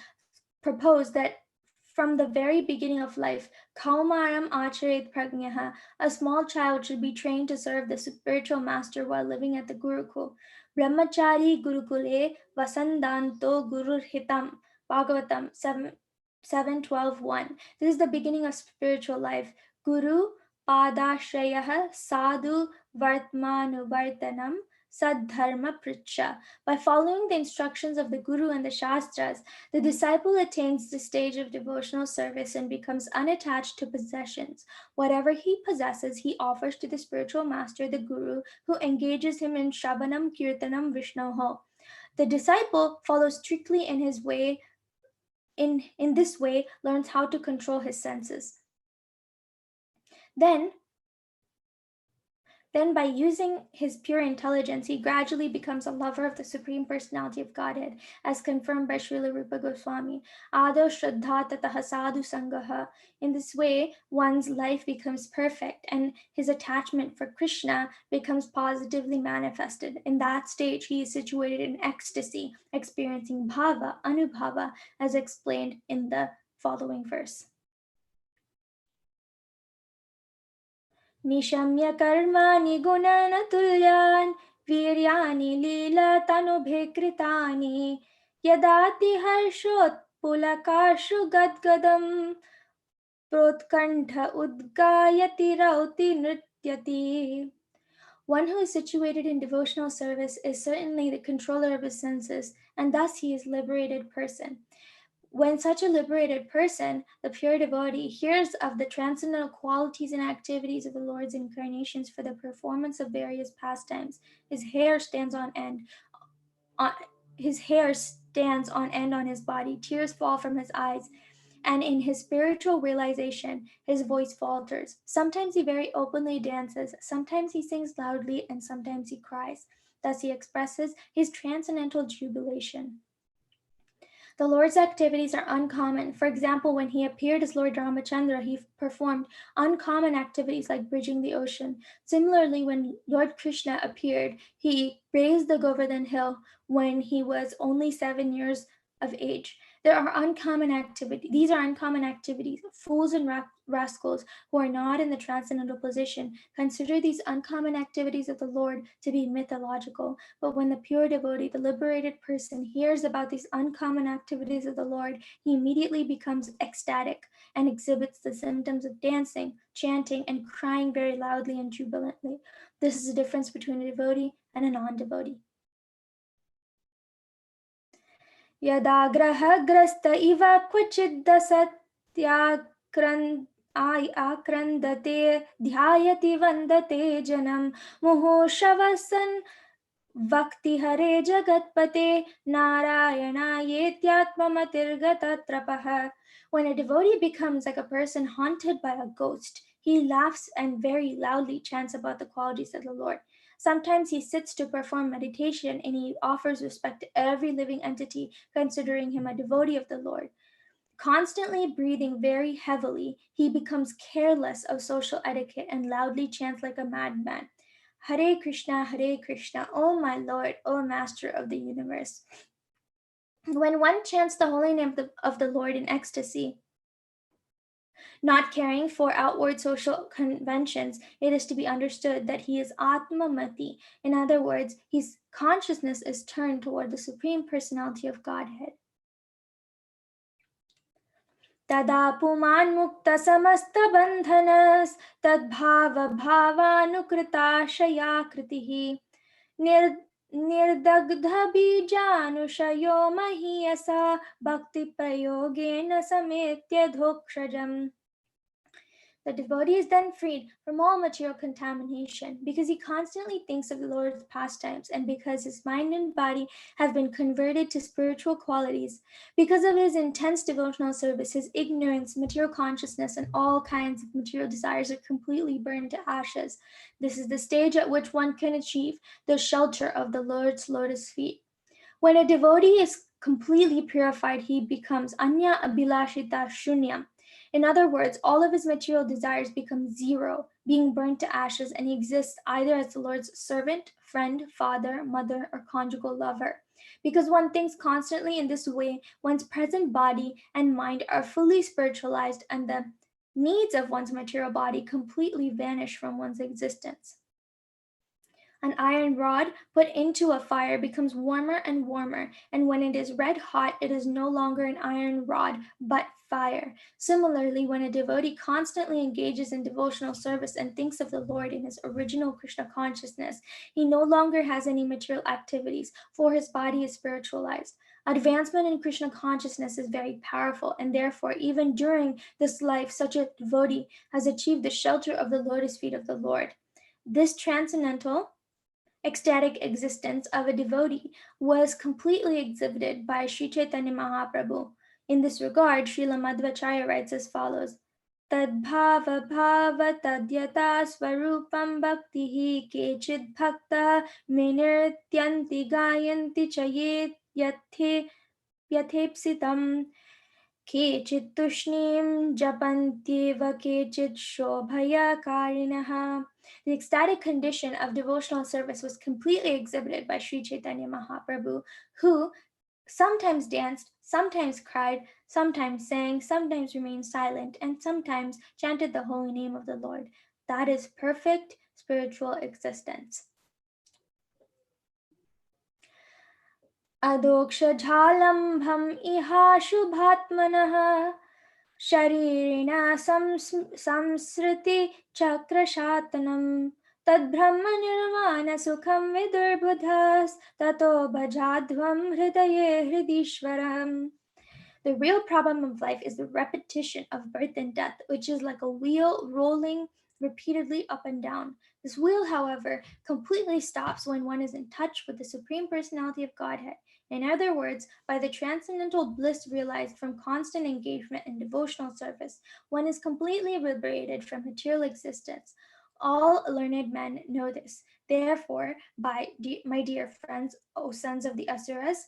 proposed that from the very beginning of life, Kaumaram Acharet Pragnaha, a small child should be trained to serve the spiritual master while living at the Gurukul. Brahmachari Gurukule Vasandanto Gururhitam. Bhagavatam 7:12:1. This is the beginning of spiritual life. Guru Padashrayah Sadhu Vartmanuvartanam Sadharma Pricha. By following the instructions of the Guru and the Shastras, the disciple attains the stage of devotional service and becomes unattached to possessions. Whatever he possesses, he offers to the spiritual master, the Guru, who engages him in Shravanam Kirtanam Vishnoho. The disciple follows strictly in his way. In this way, learns how to control his senses. Then by using his pure intelligence, he gradually becomes a lover of the Supreme Personality of Godhead, as confirmed by Srila Rupa Goswami. Ado Shraddha Tataha Sadhu Sangaha. In this way, one's life becomes perfect and his attachment for Krishna becomes positively manifested. In that stage, he is situated in ecstasy, experiencing bhava, anubhava, as explained in the following verse. निशम्य कर्माणि गुणनतुल्यान् वीर्याणि लीलतनुभेकृतानि यदाति हर्षोत्पुलकाशु गद्गदं प्रोत्कण्ठ उद्गायति रौति नृत्यति. One who is situated in devotional service is certainly the controller of his senses, and thus he is a liberated person. When such a liberated person, the pure devotee, hears of the transcendental qualities and activities of the Lord's incarnations for the performance of various pastimes, his hair stands on end on his body, tears fall from his eyes, and in his spiritual realization, his voice falters. Sometimes he very openly dances, sometimes he sings loudly, and sometimes he cries. Thus he expresses his transcendental jubilation. The Lord's activities are uncommon. For example, when he appeared as Lord Ramachandra, he performed uncommon activities like bridging the ocean. Similarly, when Lord Krishna appeared, he raised the Govardhan hill when he was only 7 years of age. These are uncommon activities. Fools and rascals who are not in the transcendental position consider these uncommon activities of the Lord to be mythological. But when the pure devotee, the liberated person, hears about these uncommon activities of the Lord, he immediately becomes ecstatic and exhibits the symptoms of dancing, chanting, and crying very loudly and jubilantly. This is the difference between a devotee and a non-devotee. यदाग्रहग्रस्त इव क्वचिदसत्याक्रन्दते ध्यायति वन्दते जनं मुहुर्षवः सन् भक्ति हरे जगत्पते नारायणायेत्यात्ममतिर्गतत्रपः. When a devotee becomes like a person haunted by a ghost, he laughs and very loudly chants about the qualities of the Lord. Sometimes he sits to perform meditation and he offers respect to every living entity, considering him a devotee of the Lord. Constantly breathing very heavily, he becomes careless of social etiquette and loudly chants like a madman. Hare Krishna, O my Lord, O Master of the universe. When one chants the holy name of the Lord in ecstasy, not caring for outward social conventions, it is to be understood that he is Atmamati. In other words, his consciousness is turned toward the Supreme Personality of Godhead. Tada puman mukta samasta bandhanas tadbhava bhavanukrita shayakritihi nirdagdha bijanushayo mahiyasa bhakti prayogena sametya dhokshajam. The devotee is then freed from all material contamination because he constantly thinks of the Lord's pastimes and because his mind and body have been converted to spiritual qualities. Because of his intense devotional service, his ignorance, material consciousness, and all kinds of material desires are completely burned to ashes. This is the stage at which one can achieve the shelter of the Lord's lotus feet. When a devotee is completely purified, he becomes Anya Abhilashita Shunyam. In other words, all of his material desires become zero, being burnt to ashes, and he exists either as the Lord's servant, friend, father, mother, or conjugal lover. Because one thinks constantly in this way, one's present body and mind are fully spiritualized, and the needs of one's material body completely vanish from one's existence. An iron rod put into a fire becomes warmer and warmer, and when it is red hot, it is no longer an iron rod, but fire. Similarly, when a devotee constantly engages in devotional service and thinks of the Lord in his original Krishna consciousness, he no longer has any material activities, for his body is spiritualized. Advancement in Krishna consciousness is very powerful, and therefore, even during this life, such a devotee has achieved the shelter of the lotus feet of the Lord. This transcendental ecstatic existence of a devotee was completely exhibited by Sri Chaitanya Mahaprabhu. In this regard, Srila Madhvacharya writes as follows: Tadbhava bhava tadyata swarupam bhaktihi kechid bhakta minirtyanti gayanti chayet yathepsitam केचित् तुष्णीं जपन्त्येव केचित् शोभयाकारिणः. The ecstatic condition of devotional service was completely exhibited by Sri Chaitanya Mahaprabhu, who sometimes danced, sometimes cried, sometimes sang, sometimes remained silent, and sometimes chanted the holy name of the Lord. That is perfect spiritual existence. Adokshajhalambham iha shubhatmanah शरीरिणा संसृति चक्रशातनम् तद्ब्रह्मनिर्वाणसुखं विदुर्बुधस्ततो भजाध्वं हृदये हृदीश्वरम्. The real problem of life is the repetition of birth and death, which is like a wheel rolling repeatedly up and down. This wheel, however, completely stops when one is in touch with the Supreme Personality of Godhead. In other words, by the transcendental bliss realized from constant engagement in devotional service, one is completely liberated from material existence. All learned men know this. Therefore, my dear friends, O sons of the Asuras,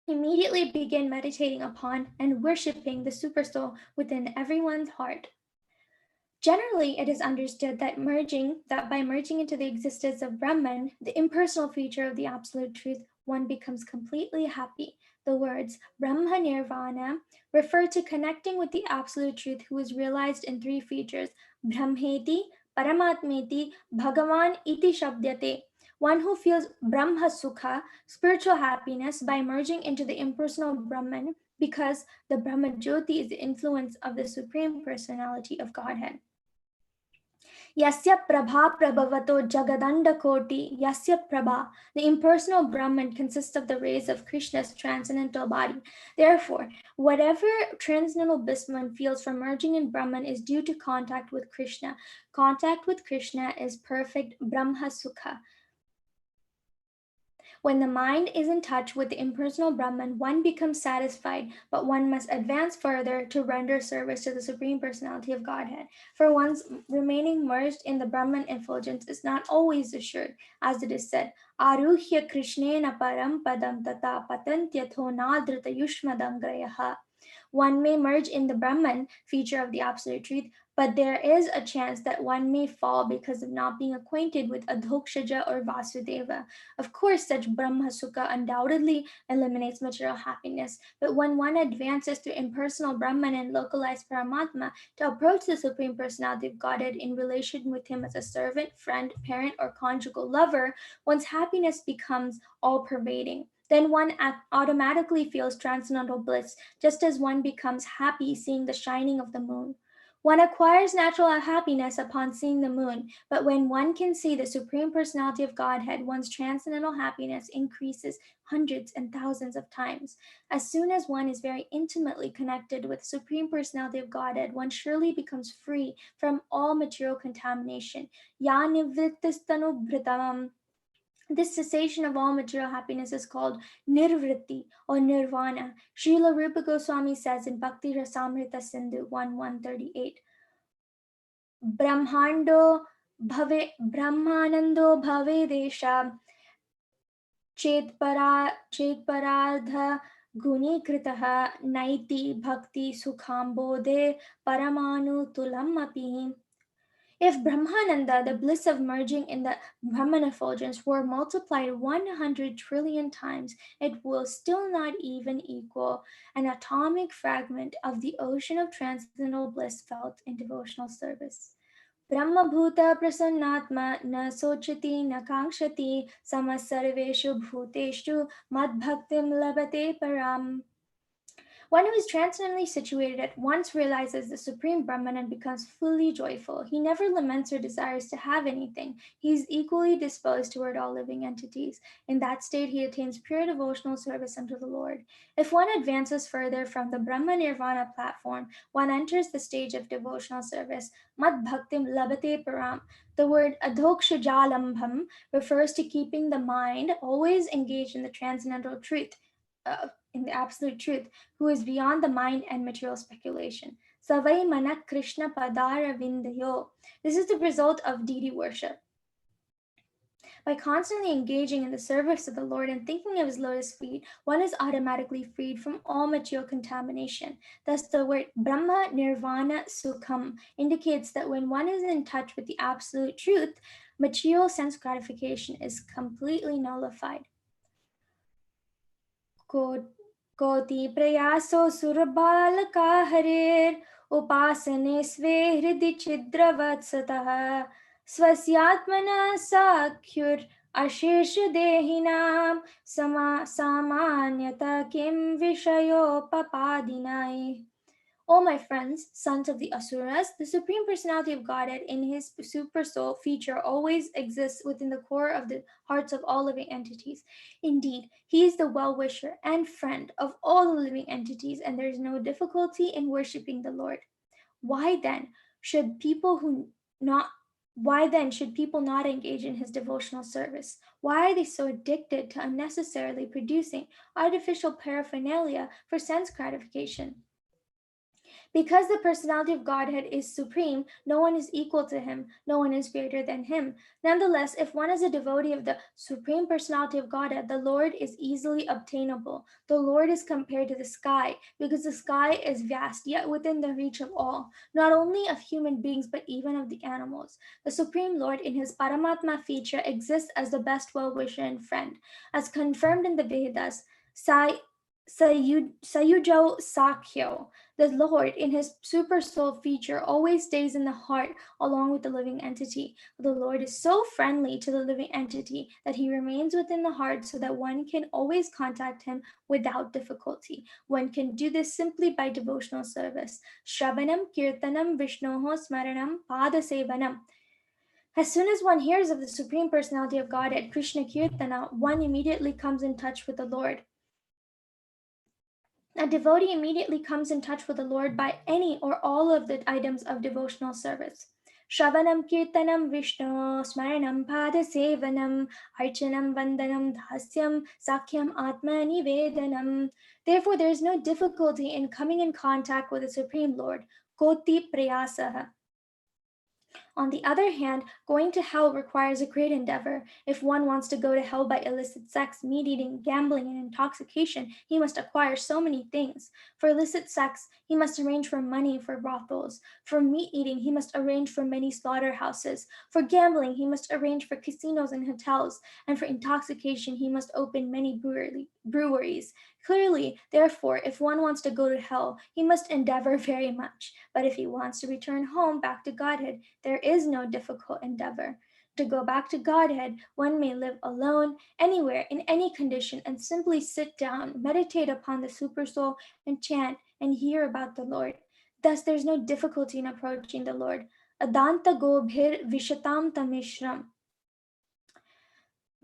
immediately begin meditating upon and worshipping the Supersoul within everyone's heart. Generally, it is understood that by merging into the existence of Brahman, the impersonal feature of the Absolute Truth, one becomes completely happy. The words Brahma Nirvana refer to connecting with the Absolute Truth, who is realized in three features: Brahmeti, Paramatmeti, Bhagavan iti Shabdyate. One who feels Brahma Sukha, spiritual happiness, by merging into the impersonal Brahman, because the Brahma Jyoti is the influence of the Supreme Personality of Godhead. Yasya Prabha Prabhavato Jagadanda Koti, Yasya Prabha. The impersonal Brahman consists of the rays of Krishna's transcendental body. Therefore, whatever transcendental bliss one feels from merging in Brahman is due to contact with Krishna. Contact with Krishna is perfect Brahma Sukha. When the mind is in touch with the impersonal Brahman, one becomes satisfied, but one must advance further to render service to the Supreme Personality of Godhead. For one's remaining merged in the Brahman effulgence is not always assured, as it is said, Aruhya Krishnena param padam tata patantyatho nadrita yushmadangrayaha. One may merge in the Brahman feature of the Absolute Truth, but there is a chance that one may fall because of not being acquainted with Adhokshaja or Vasudeva. Of course, such Brahma Sukha undoubtedly eliminates material happiness, but when one advances through impersonal Brahman and localized Paramatma to approach the Supreme Personality of Godhead in relation with Him as a servant, friend, parent, or conjugal lover, one's happiness becomes all-pervading. Then one automatically feels transcendental bliss, just as one becomes happy seeing the shining of the moon. One acquires natural happiness upon seeing the moon, but when one can see the Supreme Personality of Godhead, one's transcendental happiness increases hundreds and thousands of times. As soon as one is very intimately connected with the Supreme Personality of Godhead, one surely becomes free from all material contamination. Ya nivrittistanu bhritamam. This cessation of all material happiness is called nirvritti or nirvana. Srila Rupa Goswami says in Bhakti Rasamrita Sindhu 1:138, Brahmanando bhave desha chetparadha gunikritah naiti bhakti sukhambodhe paramanu tulam api. If Brahmananda, the bliss of merging in the Brahman effulgence, were multiplied 100 trillion times, it will still not even equal an atomic fragment of the ocean of transcendental bliss felt in devotional service. Brahmabhuta prasannatma na sochati na kankshati samasarveshu bhuteshu madbhaktim labate param. One who is transcendently situated at once realizes the Supreme Brahman and becomes fully joyful. He never laments or desires to have anything. He is equally disposed toward all living entities. In that state, he attains pure devotional service unto the Lord. If one advances further from the Brahma Nirvana platform, one enters the stage of devotional service. Mad Bhaktim Labate Param. The word Adhokshajalambham refers to keeping the mind always engaged in the transcendental truth. In the absolute truth, who is beyond the mind and material speculation. Savai Manak Krishna Padara Vindayo. This is the result of deity worship. By constantly engaging in the service of the Lord and thinking of his lotus feet, one is automatically freed from all material contamination. Thus, the word Brahma Nirvana Sukham indicates that when one is in touch with the absolute truth, material sense gratification is completely nullified. कोटि प्रयासो सुरबालका हरेर उपासने स्वे हृदि छिद्रवत्सतः स्वस्यात्मना साख्युर अशेष देहिनां सामान्यतः किं विषयोपपादिनाय. O my friends, sons of the Asuras, the Supreme Personality of Godhead in his Super Soul feature always exists within the core of the hearts of all living entities. Indeed, he is the well-wisher and friend of all the living entities, and there is no difficulty in worshipping the Lord. Why then should people not engage in his devotional service? Why are they so addicted to unnecessarily producing artificial paraphernalia for sense gratification? Because the personality of Godhead is supreme, no one is equal to him, no one is greater than him. Nonetheless, if one is a devotee of the supreme personality of Godhead, the Lord is easily obtainable. The Lord is compared to the sky, because the sky is vast, yet within the reach of all, not only of human beings, but even of the animals. The Supreme Lord, in his Paramatma feature, exists as the best well-wisher and friend. As confirmed in the Vedas, Sayujo Sakyo, the Lord, in his super soul feature, always stays in the heart along with the living entity. The Lord is so friendly to the living entity that he remains within the heart so that one can always contact him without difficulty. One can do this simply by devotional service. Shravanam, Kirtanam, Vishnoho, Smaranam, Padasevanam. As soon as one hears of the Supreme Personality of Godhead, Krishna Kirtana, one immediately comes in touch with the Lord. A devotee immediately comes in touch with the Lord by any or all of the items of devotional service. Shravanam, Kirtanam, Vishnu, Smaranam, Padasevanam, Archanam, Vandanam, Dhasyam, Sakyam, Atma, Nivedanam. Therefore, there is no difficulty in coming in contact with the Supreme Lord. Koti Prayasaha. On the other hand, going to hell requires a great endeavor. If one wants to go to hell by illicit sex, meat eating, gambling, and intoxication, he must acquire so many things. For illicit sex, he must arrange for money for brothels. For meat eating, he must arrange for many slaughterhouses. For gambling, he must arrange for casinos and hotels. And for intoxication, he must open many breweries. Clearly, therefore, if one wants to go to hell, he must endeavor very much. But if he wants to return home back to Godhead, there is no difficult endeavor. To go back to Godhead, one may live alone, anywhere, in any condition, and simply sit down, meditate upon the Supersoul, and chant and hear about the Lord. Thus, there's no difficulty in approaching the Lord. Adanta gobhir vishatam tamishram.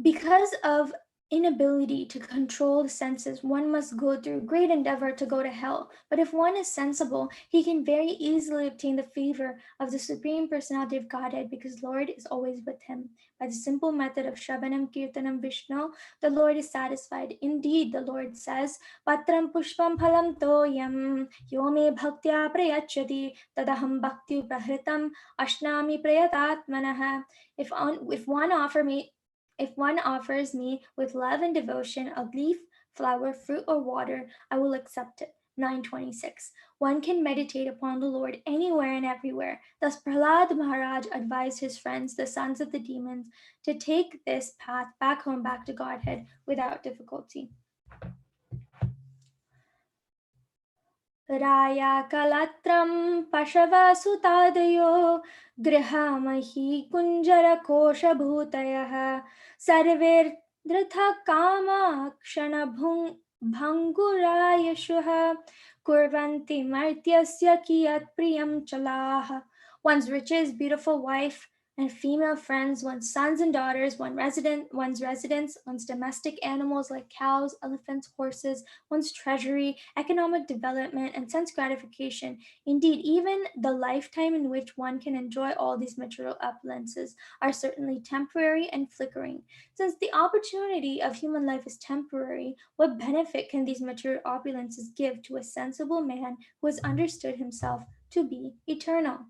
Because of inability to control the senses, one must go through great endeavor to go to hell. But if one is sensible, he can very easily obtain the favor of the Supreme Personality of Godhead because Lord is always with him. By the simple method of Shravanam, Kirtanam, Vishnu, the Lord is satisfied. Indeed, the Lord says, Patram Pushpam Phalam Toyam Yo me Bhaktya Prayachati Tadaham Bhakti Prahritam Ashnami Prayatatmanaha. If one offers me with love and devotion a leaf, flower, fruit, or water, I will accept it. 926. One can meditate upon the Lord anywhere and everywhere. Thus, Prahlad Maharaj advised his friends, the sons of the demons, to take this path back home, back to Godhead, without difficulty. Raya kalatram pashava sutadayo grihamahi kunjara kosha bhutayah sarver dritha kama kshana bhangurayashuha kurvanti martyasya kiyat priyam chalah. One's riches, beautiful wife, and female friends, one's sons and daughters, one's residence, one's domestic animals like cows, elephants, horses, one's treasury, economic development, and sense gratification. Indeed, even the lifetime in which one can enjoy all these material opulences are certainly temporary and flickering. Since the opportunity of human life is temporary, what benefit can these material opulences give to a sensible man who has understood himself to be eternal?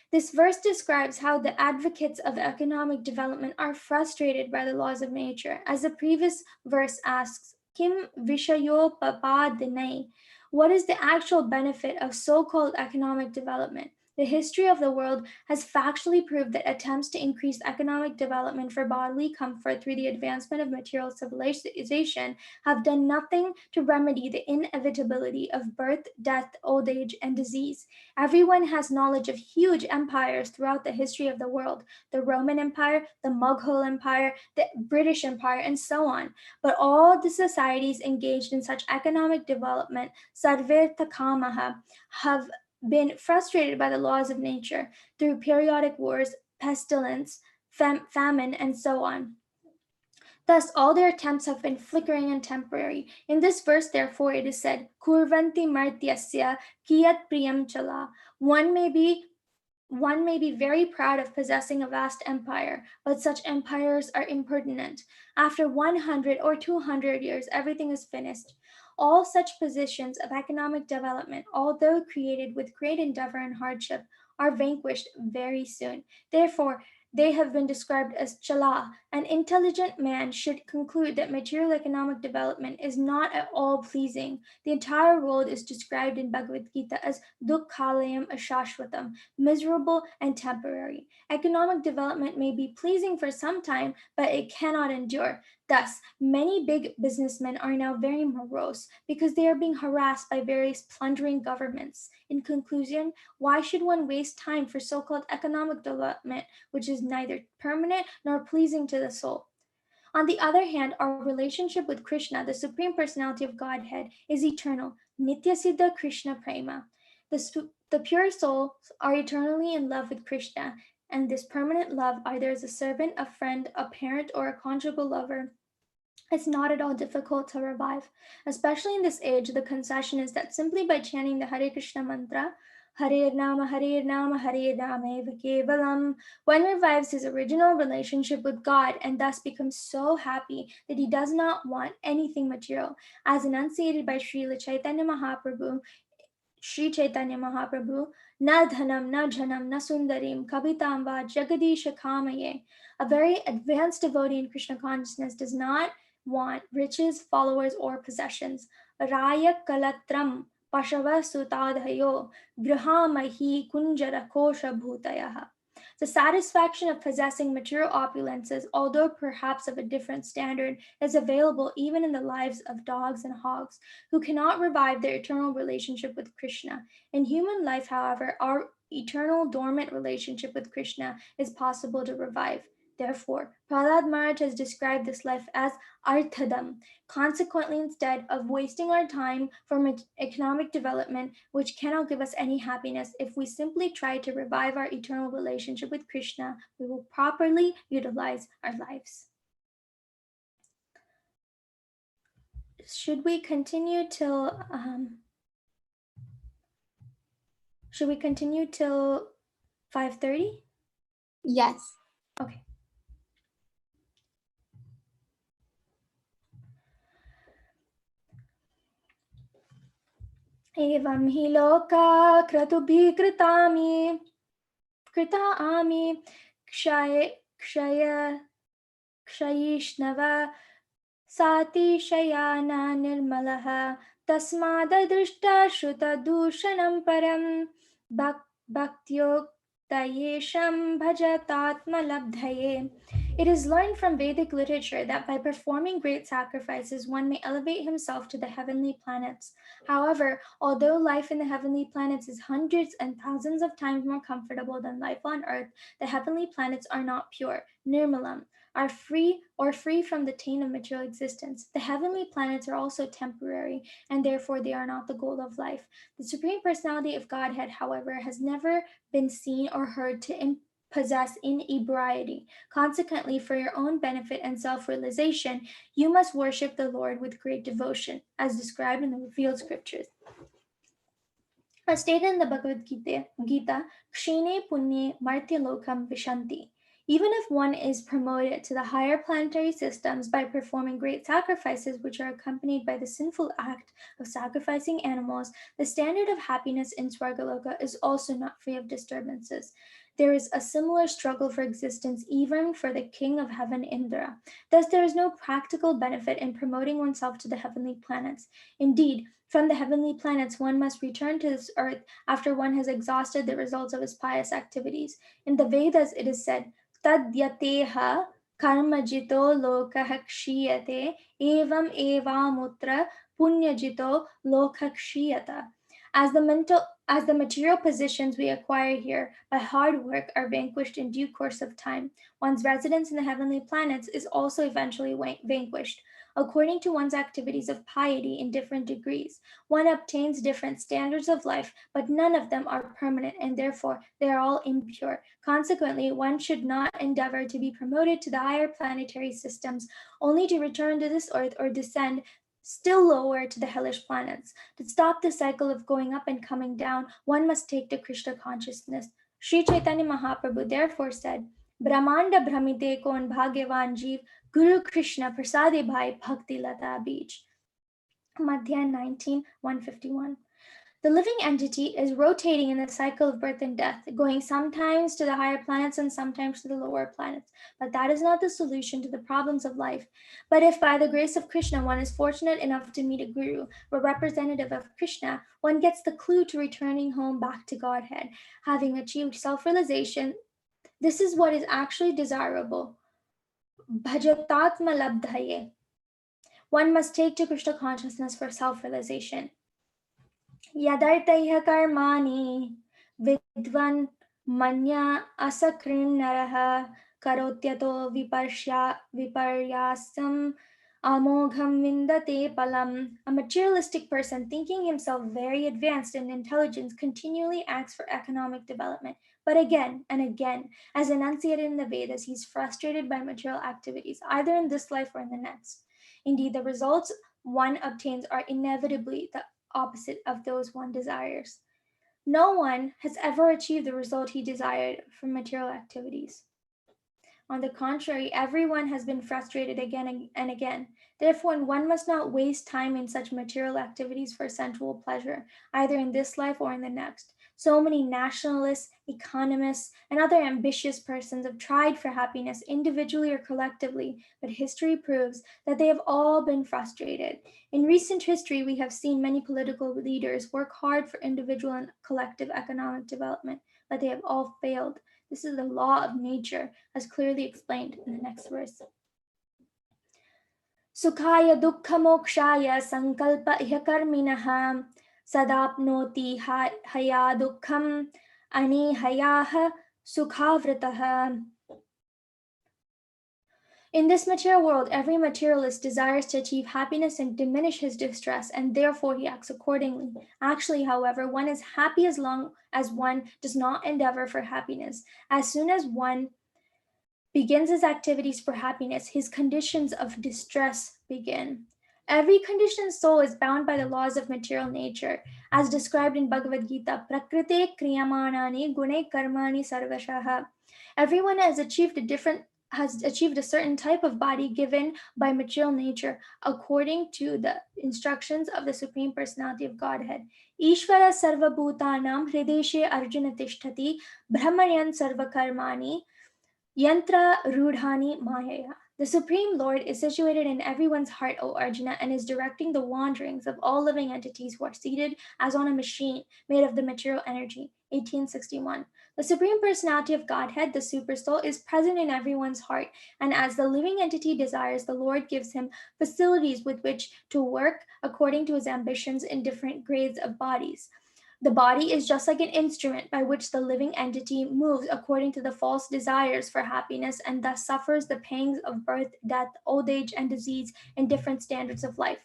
This verse describes how the advocates of economic development are frustrated by the laws of nature. As the previous verse asks, Kim Vishayo Papadinai? What is the actual benefit of so called economic development? The history of the world has factually proved that attempts to increase economic development for bodily comfort through the advancement of material civilization have done nothing to remedy the inevitability of birth, death, old age, and disease. Everyone has knowledge of huge empires throughout the history of the world: the Roman Empire, the Mughal Empire, the British Empire, and so on. But all the societies engaged in such economic development, sarvirtakamaha, have been frustrated by the laws of nature through periodic wars, pestilence, famine, and so on. Thus, all their attempts have been flickering and temporary. In this verse, therefore, it is said, Kurvanti martyasya kiyat priyam chala. One may be very proud of possessing a vast empire, but such empires are impertinent. After 100 or 200 years, everything is finished. All such positions of economic development, although created with great endeavor and hardship, are vanquished very soon. Therefore, they have been described as chala. An intelligent man should conclude that material economic development is not at all pleasing. The entire world is described in Bhagavad-Gita as dukkhalayam ashashvatam, miserable and temporary. Economic development may be pleasing for some time, but it cannot endure. Thus, many big businessmen are now very morose because they are being harassed by various plundering governments. In conclusion, why should one waste time for so called economic development, which is neither permanent nor pleasing to the soul? On the other hand, our relationship with Krishna, the Supreme Personality of Godhead, is eternal, Nitya Siddha Krishna Prema. The pure souls are eternally in love with Krishna, and this permanent love, either as a servant, a friend, a parent, or a conjugal lover, is not at all difficult to revive. Especially in this age, the concession is that simply by chanting the Hare Krishna mantra, Hare Nama, Hare Nama, Hare Nama Eva Kevalam, one revives his original relationship with God and thus becomes so happy that he does not want anything material. As enunciated by Srila Chaitanya Mahaprabhu, Sri Chaitanya Mahaprabhu, Na dhanam, na jhanam, na sundarim, kabitam va jagadisha kamaye. A very advanced devotee in Krishna consciousness does not want riches, followers, or possessions. Raya kalatram pashava sutadhayo grihamahi kunjara kosha bhutayaha. The satisfaction of possessing material opulences, although perhaps of a different standard, is available even in the lives of dogs and hogs, who cannot revive their eternal relationship with Krishna. In human life, however, our eternal dormant relationship with Krishna is possible to revive. Therefore, Prahlad Maharaj has described this life as arthadam. Consequently, instead of wasting our time for economic development, which cannot give us any happiness, if we simply try to revive our eternal relationship with Krishna, we will properly utilize our lives. Should we continue till 5:30? Yes. Okay. Evam hi loka kratubhi kritami क्षयिष्णव सातिशयाना निर्मलः तस्माददृष्टा श्रुतदूषणं परं भक्त्योक्तयेषं भजतात्मलब्धये It is learned from Vedic literature that by performing great sacrifices, one may elevate himself to the heavenly planets. However, although life in the heavenly planets is hundreds and thousands of times more comfortable than life on earth, the heavenly planets are not pure, nirmalam, are free from the taint of material existence. The heavenly planets are also temporary, and therefore they are not the goal of life. The Supreme Personality of Godhead, however, has never been seen or heard to possess inebriety. Consequently, for your own benefit and self-realization, you must worship the Lord with great devotion, as described in the revealed scriptures. As stated in the Bhagavad-Gita, Kshine Punye Martya Lokam Vishanti. Even if one is promoted to the higher planetary systems by performing great sacrifices which are accompanied by the sinful act of sacrificing animals, the standard of happiness in Swargaloka is also not free of disturbances. There is a similar struggle for existence even for the king of heaven, Indra. Thus, there is no practical benefit in promoting oneself to the heavenly planets. Indeed, from the heavenly planets, one must return to this earth after one has exhausted the results of his pious activities. In the Vedas, it is said, Tadyateha karmajito lokah kshiyate evam evamutra punyajito lokah kshiyata. As the material positions we acquire here by hard work are vanquished in due course of time, one's residence in the heavenly planets is also eventually vanquished. According to one's activities of piety in different degrees, one obtains different standards of life, but none of them are permanent and therefore they are all impure. Consequently, one should not endeavor to be promoted to the higher planetary systems only to return to this earth or descend still lower to the hellish planets. To stop the cycle of going up and coming down, one must take to Krishna consciousness. Sri Chaitanya Mahaprabhu therefore said, Brahmanda Brahmite Kon Bhagyavan Jeev Guru Krishna Prasade Bhai Bhakti Lata Beach. Madhya 19, 151. The living entity is rotating in the cycle of birth and death, going sometimes to the higher planets and sometimes to the lower planets. But that is not the solution to the problems of life. But if by the grace of Krishna one is fortunate enough to meet a guru, a representative of Krishna, one gets the clue to returning home back to Godhead. Having achieved self-realization, this is what is actually desirable. Bhajatatma labdhaye. One must take to Krishna consciousness for self-realization. Yadartaiha karmani vidvan manya asakrin naraha karotyato viparyasam amogham vindate palam. A materialistic person thinking himself very advanced in intelligence continually acts for economic development. But again and again, as enunciated in the Vedas, he is frustrated by material activities, either in this life or in the next. Indeed, the results one obtains are inevitably the opposite of those one desires. No one has ever achieved the result he desired from material activities. On the contrary, everyone has been frustrated again and again. Therefore, one must not waste time in such material activities for sensual pleasure, either in this life or in the next. So many nationalists, economists, and other ambitious persons have tried for happiness individually or collectively, but history proves that they have all been frustrated. In recent history, we have seen many political leaders work hard for individual and collective economic development, but they have all failed. This is the law of nature, as clearly explained in the next verse. Sukhaya dukkha mokshaya sankalpa iha karminaha sadapnoti haya dukkham anihayaha sukhavrataha. In this material world, every materialist desires to achieve happiness and diminish his distress, and therefore he acts accordingly. Actually, however, one is happy as long as one does not endeavor for happiness. As soon as one begins his activities for happiness, his conditions of distress begin. Every conditioned soul is bound by the laws of material nature, as described in Bhagavad-Gita, Prakrite kriyamanani gune karmani sarvashaha. Everyone has achieved a certain type of body given by material nature according to the instructions of the Supreme Personality of Godhead. Ishvara sarva bhutanam hrideshe arjuna tishtati brahmanyan sarva karmani yantra rudhani mayaya. The Supreme Lord is situated in everyone's heart, O Arjuna, and is directing the wanderings of all living entities who are seated as on a machine made of the material energy. 1861. The Supreme Personality of Godhead, the Supersoul, is present in everyone's heart, and as the living entity desires, the Lord gives him facilities with which to work according to his ambitions in different grades of bodies. The body is just like an instrument by which the living entity moves according to the false desires for happiness and thus suffers the pangs of birth, death, old age, and disease in different standards of life.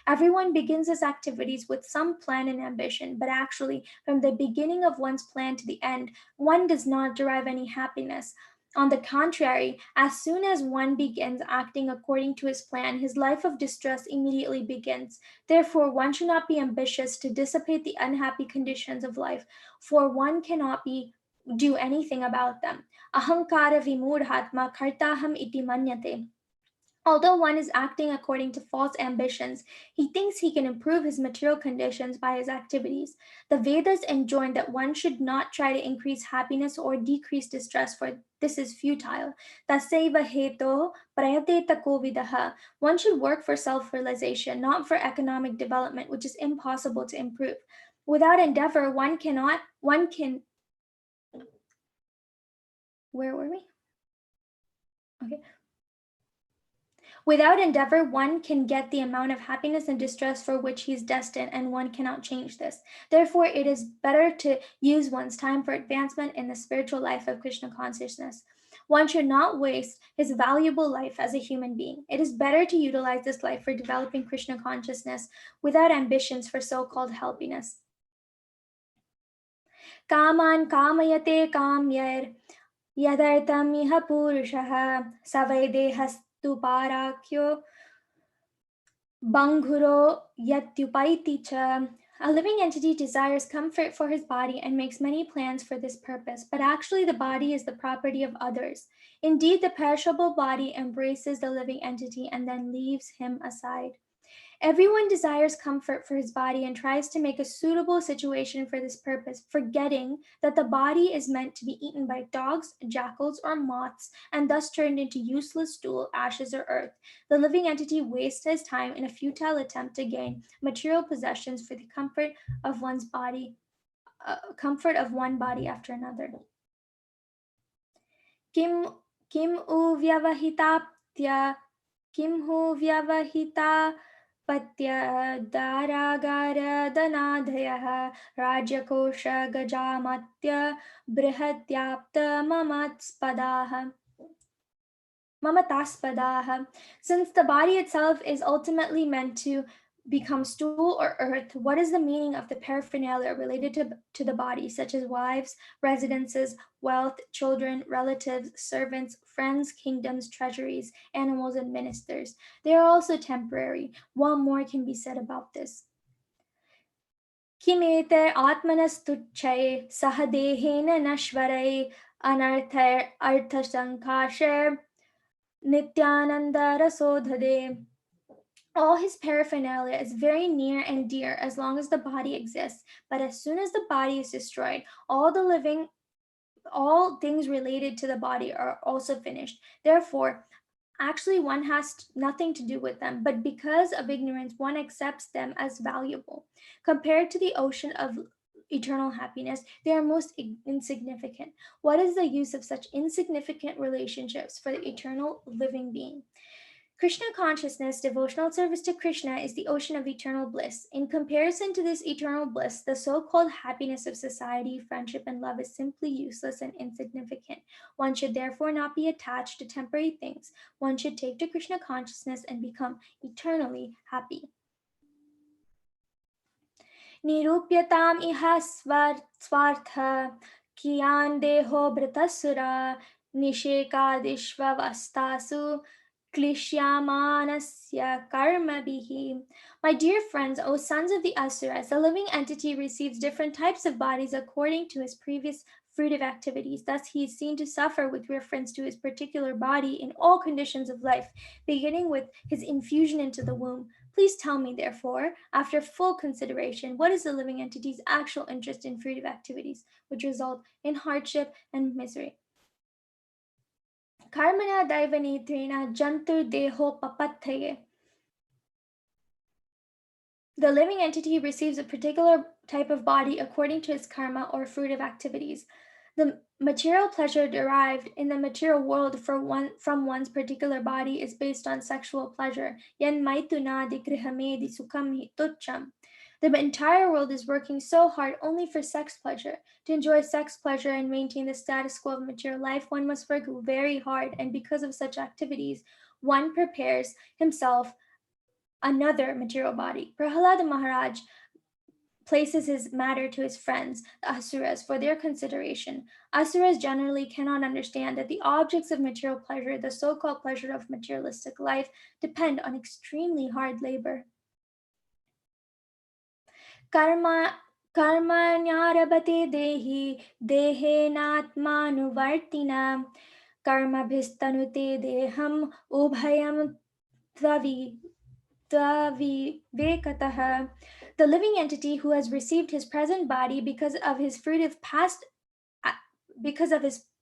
Everyone begins his activities with some plan and ambition, but actually, from the beginning of one's plan to the end, one does not derive any happiness. On the contrary, as soon as one begins acting according to his plan, his life of distress immediately begins. Therefore, one should not be ambitious to dissipate the unhappy conditions of life, for one cannot do anything about them. Ahankara vimudhatma kartaham iti manyate. Although one is acting according to false ambitions, he thinks he can improve his material conditions by his activities. The Vedas enjoin that one should not try to increase happiness or decrease distress, for this is futile. Tasaiva heto prayateta kovidaha. One should work for self-realization, not for economic development, which is impossible to improve. Without endeavor, where were we? Okay. Without endeavor, one can get the amount of happiness and distress for which he is destined, and one cannot change this. Therefore, it is better to use one's time for advancement in the spiritual life of Krishna consciousness. One should not waste his valuable life as a human being. It is better to utilize this life for developing Krishna consciousness without ambitions for so-called happiness. Kaman kamayate kamyar yadartam iha purushah savaidehas Tuparakyo Banghuro Yatyupaiti cha. A living entity desires comfort for his body and makes many plans for this purpose, but actually the body is the property of others. Indeed, the perishable body embraces the living entity and then leaves him aside. Everyone desires comfort for his body and tries to make a suitable situation for this purpose, forgetting that the body is meant to be eaten by dogs, jackals, or moths, and thus turned into useless stool, ashes, or earth. The living entity wastes his time in a futile attempt to gain material possessions for the comfort of one body after another. Kim u vyavahitaptya kim hu vyavahita पत्यादारागारदनाधयः राज्यकोश गजामत्य mamataspadah. Since the body itself is ultimately meant to become stool or earth, what is the meaning of the paraphernalia related to the body, such as wives, residences, wealth, children, relatives, servants, friends, kingdoms, treasuries, animals, and ministers? They are also temporary. One more can be said about this. Kimete atmanastuchai sahadehena nashvarai anarthar arthasankasher nityananda rasodhade. All his paraphernalia is very near and dear as long as the body exists, but as soon as the body is destroyed, all things related to the body are also finished. Therefore, actually one has nothing to do with them, but because of ignorance, one accepts them as valuable. Compared to the ocean of eternal happiness, they are most insignificant. What is the use of such insignificant relationships for the eternal living being? Krishna consciousness, devotional service to Krishna, is the ocean of eternal bliss. In comparison to this eternal bliss, the so-called happiness of society, friendship, and love is simply useless and insignificant. One should therefore not be attached to temporary things. One should take to Krishna consciousness and become eternally happy. Nirupyatam iha swartha kiyan deho bhritasura nishekadishvavastasu klishyamanasya karmabihi. My dear friends, O sons of the Asuras, the living entity receives different types of bodies according to his previous fruitive activities. Thus, he is seen to suffer with reference to his particular body in all conditions of life, beginning with his infusion into the womb. Please tell me, therefore, after full consideration, what is the living entity's actual interest in fruitive activities, which result in hardship and misery? Karmana daivanetrena jantur deho papathaye. The living entity receives a particular type of body according to its karma or fruitive activities. The material pleasure derived in the material world from one's particular body is based on sexual pleasure. Yan maituna di grihame di sukham hi tucham. The entire world is working so hard only for sex pleasure. To enjoy sex pleasure and maintain the status quo of material life, one must work very hard, and because of such activities, one prepares himself another material body. Prahalada Maharaj places his matter to his friends, the Asuras, for their consideration. Asuras generally cannot understand that the objects of material pleasure, the so called pleasure of materialistic life, depend on extremely hard labor. Karma Karmanyarabhate dehi dehenatmanuvartina karmabhistanute deham ubhayam tvavi Tvavivekatah. The living entity who has received his present body because of his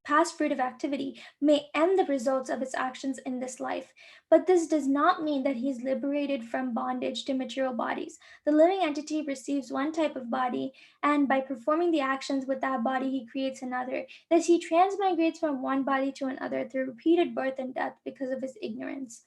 past fruit of activity may end the results of his actions in this life. But this does not mean that he is liberated from bondage to material bodies. The living entity receives one type of body, and by performing the actions with that body, he creates another. Thus, he transmigrates from one body to another through repeated birth and death because of his ignorance.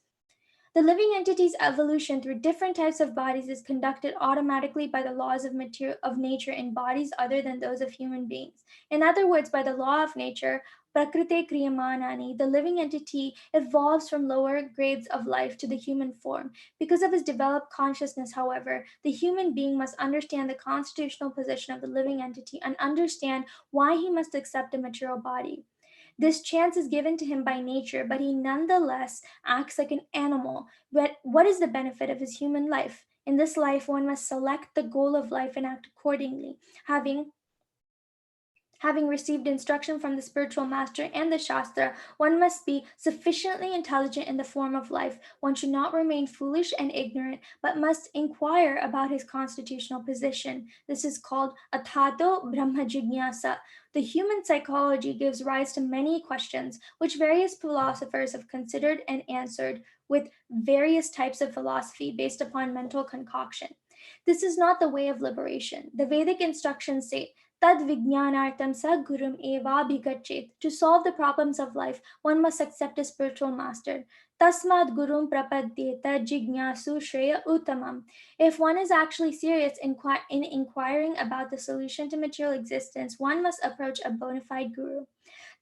The living entity's evolution through different types of bodies is conducted automatically by the laws of nature in bodies other than those of human beings. In other words, by the law of nature, Prakrite Kriyamanani, the living entity evolves from lower grades of life to the human form. Because of his developed consciousness, however, the human being must understand the constitutional position of the living entity and understand why he must accept a material body. This chance is given to him by nature, but he nonetheless acts like an animal. But what is the benefit of his human life? In this life, one must select the goal of life and act accordingly, having received instruction from the spiritual master and the Shastra, one must be sufficiently intelligent in the form of life. One should not remain foolish and ignorant, but must inquire about his constitutional position. This is called Athato Brahma Jignasa. The human psychology gives rise to many questions, which various philosophers have considered and answered with various types of philosophy based upon mental concoction. This is not the way of liberation. The Vedic instructions say, Tad vijnanartam sadgurum evabhigachet. To solve the problems of life, one must accept a spiritual master. Tasmad gurum prapadyeta jignasu shreya uttamam. If one is actually serious in inquiring about the solution to material existence, one must approach a bona fide guru.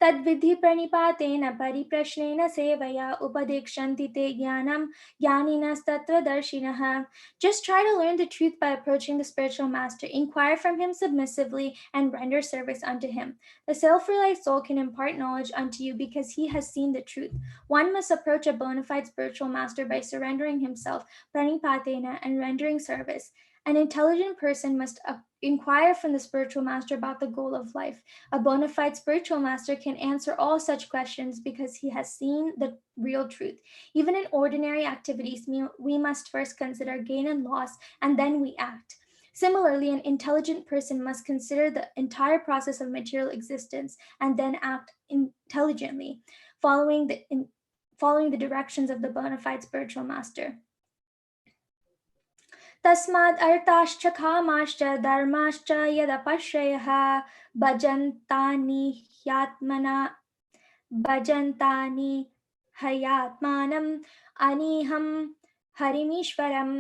तद्विधि प्रणिपातेन परिप्रश्नेन सेवया उपदेक्षन्ति ते ज्ञानं ज्ञानिनस्तत्त्वदर्शिनः. Just try to learn the truth by approaching the spiritual master. Inquire from him submissively and render service unto him. The self-realized soul can impart knowledge unto you because he has seen the truth. One must approach a bona fide spiritual master by surrendering himself, pranipatena, and rendering service. An intelligent person must inquire from the spiritual master about the goal of life. A bona fide spiritual master can answer all such questions because he has seen the real truth. Even in ordinary activities, we must first consider gain and loss, and then we act. Similarly, an intelligent person must consider the entire process of material existence and then act intelligently, following the directions of the bona fide spiritual master. तस्माद् अर्थाश्च कामाश्च धर्माश्च यदपश्रयः भजन्तानि ह्यात्मानम् अनीहं हरिमीश्वरम्.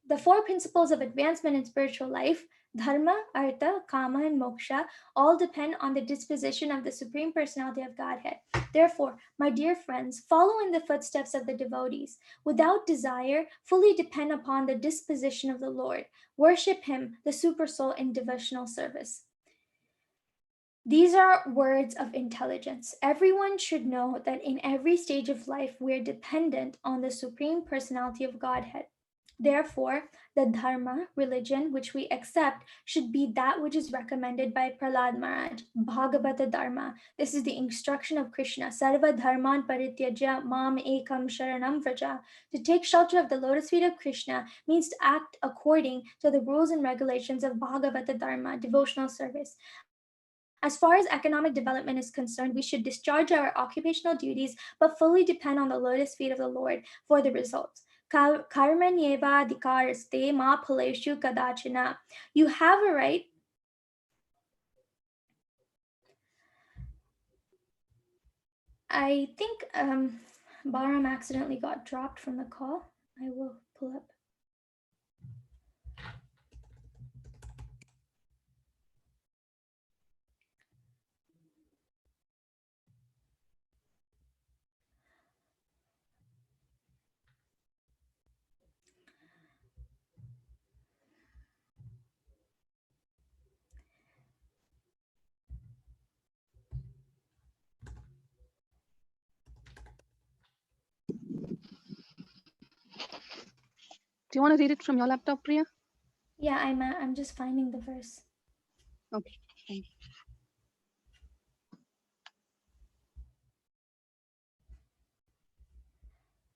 The four principles of advancement in spiritual life, dharma, artha, kama, and moksha, all depend on the disposition of the Supreme Personality of Godhead. Therefore, my dear friends, follow in the footsteps of the devotees. Without desire, fully depend upon the disposition of the Lord. Worship Him, the Supersoul, in devotional service. These are words of intelligence. Everyone should know that in every stage of life, we are dependent on the Supreme Personality of Godhead. Therefore, the dharma, religion, which we accept should be that which is recommended by Prahlad Maharaj, Bhagavata Dharma. This is the instruction of Krishna, Sarva Dharman Parityajya Mam Ekam Sharanam Vraja. To take shelter of the lotus feet of Krishna means to act according to the rules and regulations of Bhagavata Dharma, devotional service. As far as economic development is concerned, we should discharge our occupational duties, but fully depend on the lotus feet of the Lord for the results. Karmanyevadhikaraste ma phaleshu kadachana. You have a right I think Balaram accidentally got dropped from the call. I will pull up. Do you want to read it from your laptop, Priya? Yeah, I'm just finding the verse. Okay. Thank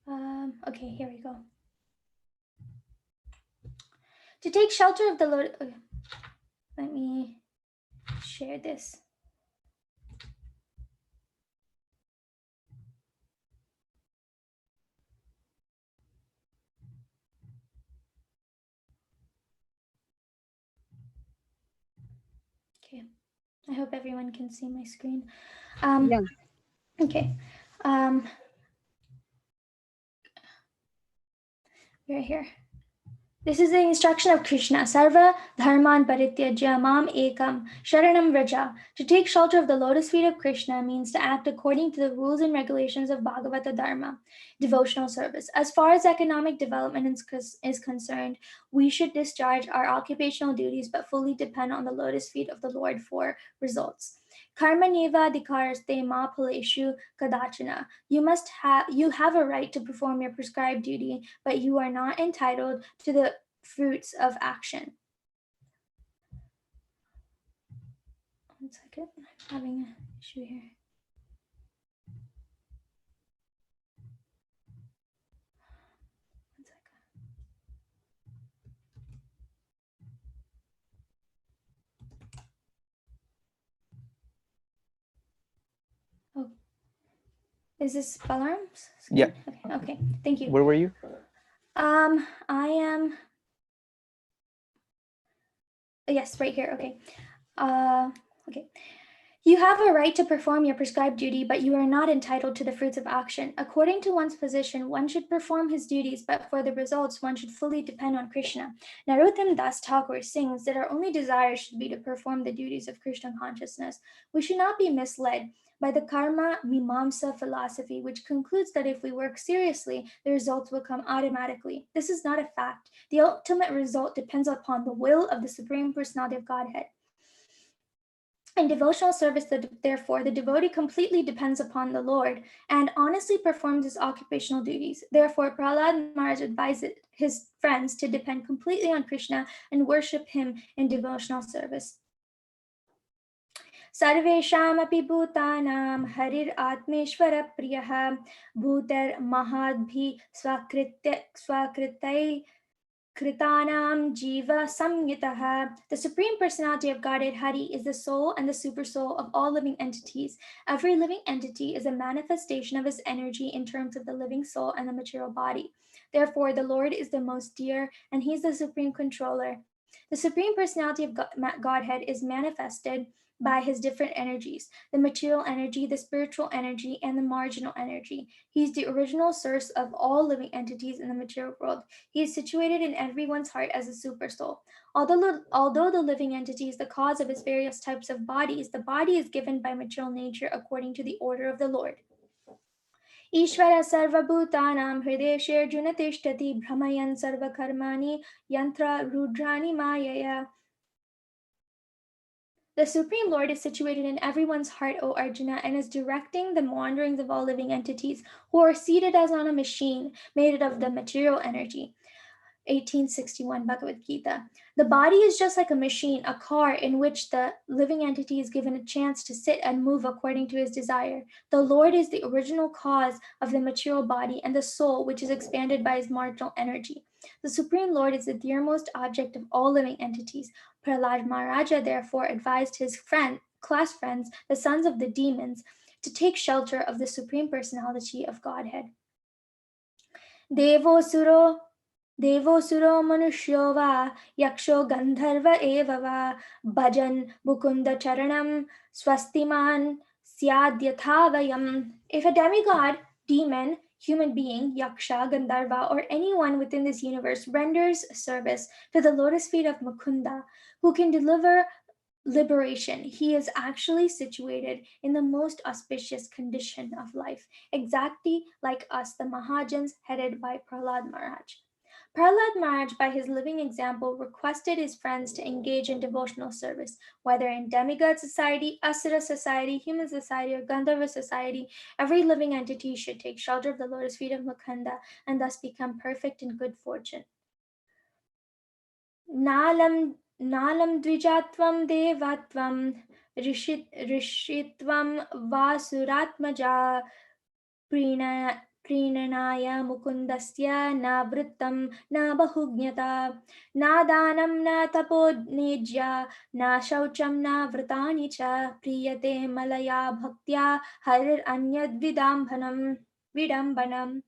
you. Okay, here we go. To take shelter of the Lord. Okay. Let me share this. Okay, I hope everyone can see my screen. Yeah. Okay. Right here. This is the instruction of Krishna. Sarva dharman parityajya mam ekam sharanam vraja. To take shelter of the lotus feet of Krishna means to act according to the rules and regulations of Bhagavata Dharma, devotional service. As far as economic development is concerned, we should discharge our occupational duties but fully depend on the lotus feet of the Lord for results. Karmaneva dikaraste ma phaleshu kadachana. You have a right to perform your prescribed duty, but you are not entitled to the fruits of action. One second, I'm having an issue here. One second. Oh, is this Balaram's? Yeah. Okay, thank you. Where were you? I am. Yes, right here. Okay. Okay. You have a right to perform your prescribed duty, but you are not entitled to the fruits of action. According to one's position, one should perform his duties, but for the results, one should fully depend on Krishna. Narottam Das Thakur sings that our only desire should be to perform the duties of Krishna consciousness. We should not be misled by the karma mimamsa philosophy, which concludes that if we work seriously, the results will come automatically. This is not a fact. The ultimate result depends upon the will of the Supreme Personality of Godhead. In devotional service, therefore, the devotee completely depends upon the Lord and honestly performs his occupational duties. Therefore, Prahlad Maharaj advises his friends to depend completely on Krishna and worship him in devotional service. Sarveshamapi bhutanam harir atmeshvara priyah bhutar mahadbhi swakritai Kritanam Jiva Samyitaha. The Supreme Personality of Godhead Hari is the soul and the super soul of all living entities. Every living entity is a manifestation of his energy in terms of the living soul and the material body. Therefore, the Lord is the most dear and he is the supreme controller. The Supreme Personality of Godhead is manifested by his different energies, the material energy, the spiritual energy, and the marginal energy. He is the original source of all living entities in the material world. He is situated in everyone's heart as a super soul. Although the living entity is the cause of his various types of bodies, the body is given by material nature according to the order of the Lord. Ishvara sarvabhutanam hrideshirjuna tishtati brahmayan sarvakarmani yantra rudrani mayaya. The Supreme Lord is situated in everyone's heart, O Arjuna, and is directing the wanderings of all living entities who are seated as on a machine made of the material energy. 1861 Bhagavad-Gita. The body is just like a machine, a car in which the living entity is given a chance to sit and move according to his desire. The Lord is the original cause of the material body and the soul, which is expanded by his marginal energy. The Supreme Lord is the dearmost object of all living entities. Prahlad Maharaja therefore advised his class friends, the sons of the demons, to take shelter of the Supreme Personality of Godhead. Devo suro manusyo va yaksho gandharva eva va bhajan mukunda charanam swastiman Syadyathavayam. If a demigod, demon, human being, yaksha, gandharva, or anyone within this universe renders service to the lotus feet of Mukunda, who can deliver liberation, he is actually situated in the most auspicious condition of life, exactly like us, the Mahajans headed by Prahlad Maharaj. Prahlad Maharaj, by his living example, requested his friends to engage in devotional service, whether in demigod society, asura society, human society, or Gandharva society. Every living entity should take shelter of the lotus feet of Mukunda and thus become perfect in good fortune. Nalam द्विजात्वं देवत्वं ऋषित्वं वासुरात्मजा प्रीणनाय मुकुन्दस्य न वृत्तं न बहुज्ञता न दानं न तपोनेज्या न शौचं न व्रतानि च प्रीयते मलया भक्त्या हरिरन्यद्विडम्बनम्.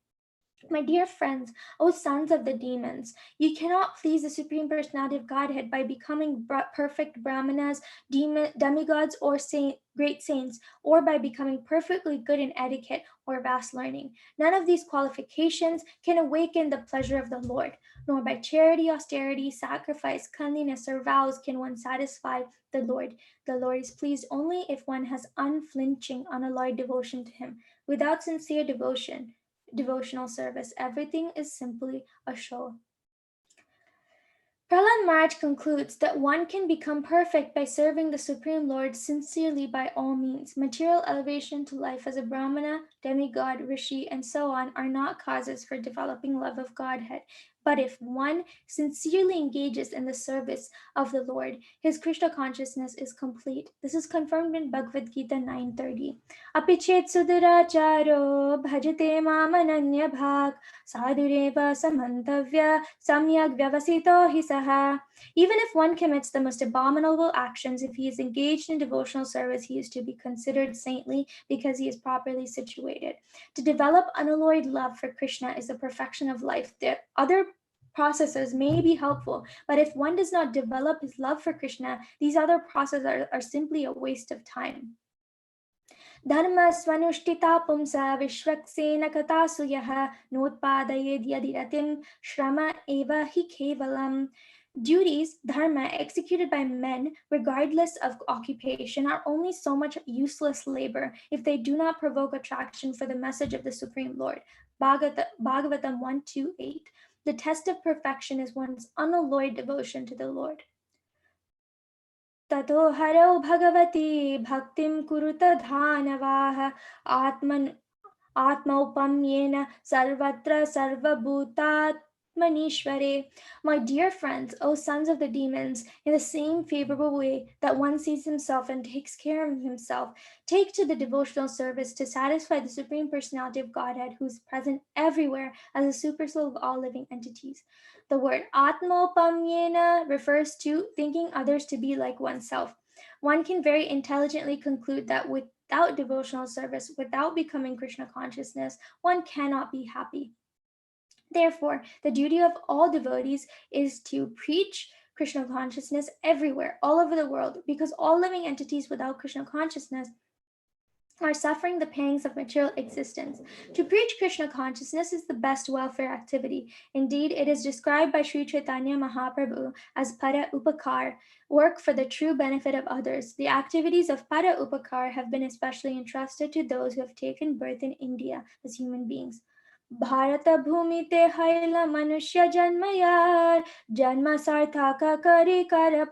My dear friends, O sons of the demons, you cannot please the Supreme Personality of Godhead by becoming perfect brahmanas, demigods, or great saints, or by becoming perfectly good in etiquette or vast learning. None of these qualifications can awaken the pleasure of the Lord, nor by charity, austerity, sacrifice, cleanliness, or vows can one satisfy the Lord. The Lord is pleased only if one has unflinching, unalloyed devotion to Him. Without sincere devotional service, everything is simply a show. Prahlad Maharaj concludes that one can become perfect by serving the Supreme Lord sincerely by all means. Material elevation to life as a Brahmana, demigod, rishi, and so on are not causes for developing love of Godhead. But if one sincerely engages in the service of the Lord, his Krishna consciousness is complete. This is confirmed in Bhagavad-Gita 9:30. Apichet suduracharo bhajate mamananya bhag sadhureva samantavya samyak vyavasito hi saha. Even if one commits the most abominable actions, if he is engaged in devotional service, he is to be considered saintly because he is properly situated. To develop unalloyed love for Krishna is the perfection of life. The other processes may be helpful, but if one does not develop his love for Krishna, these other processes are simply a waste of time. Dharma swanushthita pumsa vishvaksena katasu yaha notpadayed yadiratim shrama eva hi kevalam. Duties, dharma, executed by men, regardless of occupation, are only so much useless labor if they do not provoke attraction for the message of the Supreme Lord. Bhagavatam 1:2-8. The test of perfection is one's unalloyed devotion to the Lord. ततो हरौ भगवती भक्तिं कुरुत धानवाः आत्मौपम्येन सर्वत्र सर्वभूतात्मनीश्वरे. My dear friends, O sons of the demons, in the same favorable way that one sees himself and takes care of himself, take to the devotional service to satisfy the Supreme Personality of Godhead, who is present everywhere as a supersoul of all living entities. The word atmopamyena refers to thinking others to be like oneself. One can very intelligently conclude that without devotional service, without becoming Krishna consciousness, one cannot be happy. Therefore, the duty of all devotees is to preach Krishna consciousness everywhere, all over the world, because all living entities without Krishna consciousness are suffering the pangs of material existence. To preach Krishna consciousness is the best welfare activity. Indeed, it is described by Sri Chaitanya Mahaprabhu as para upakar, work for the true benefit of others. The activities of para upakar have been especially entrusted to those who have taken birth in India as human beings. Bharata bhumite haila manushya janmayar janma sarthaka kari kara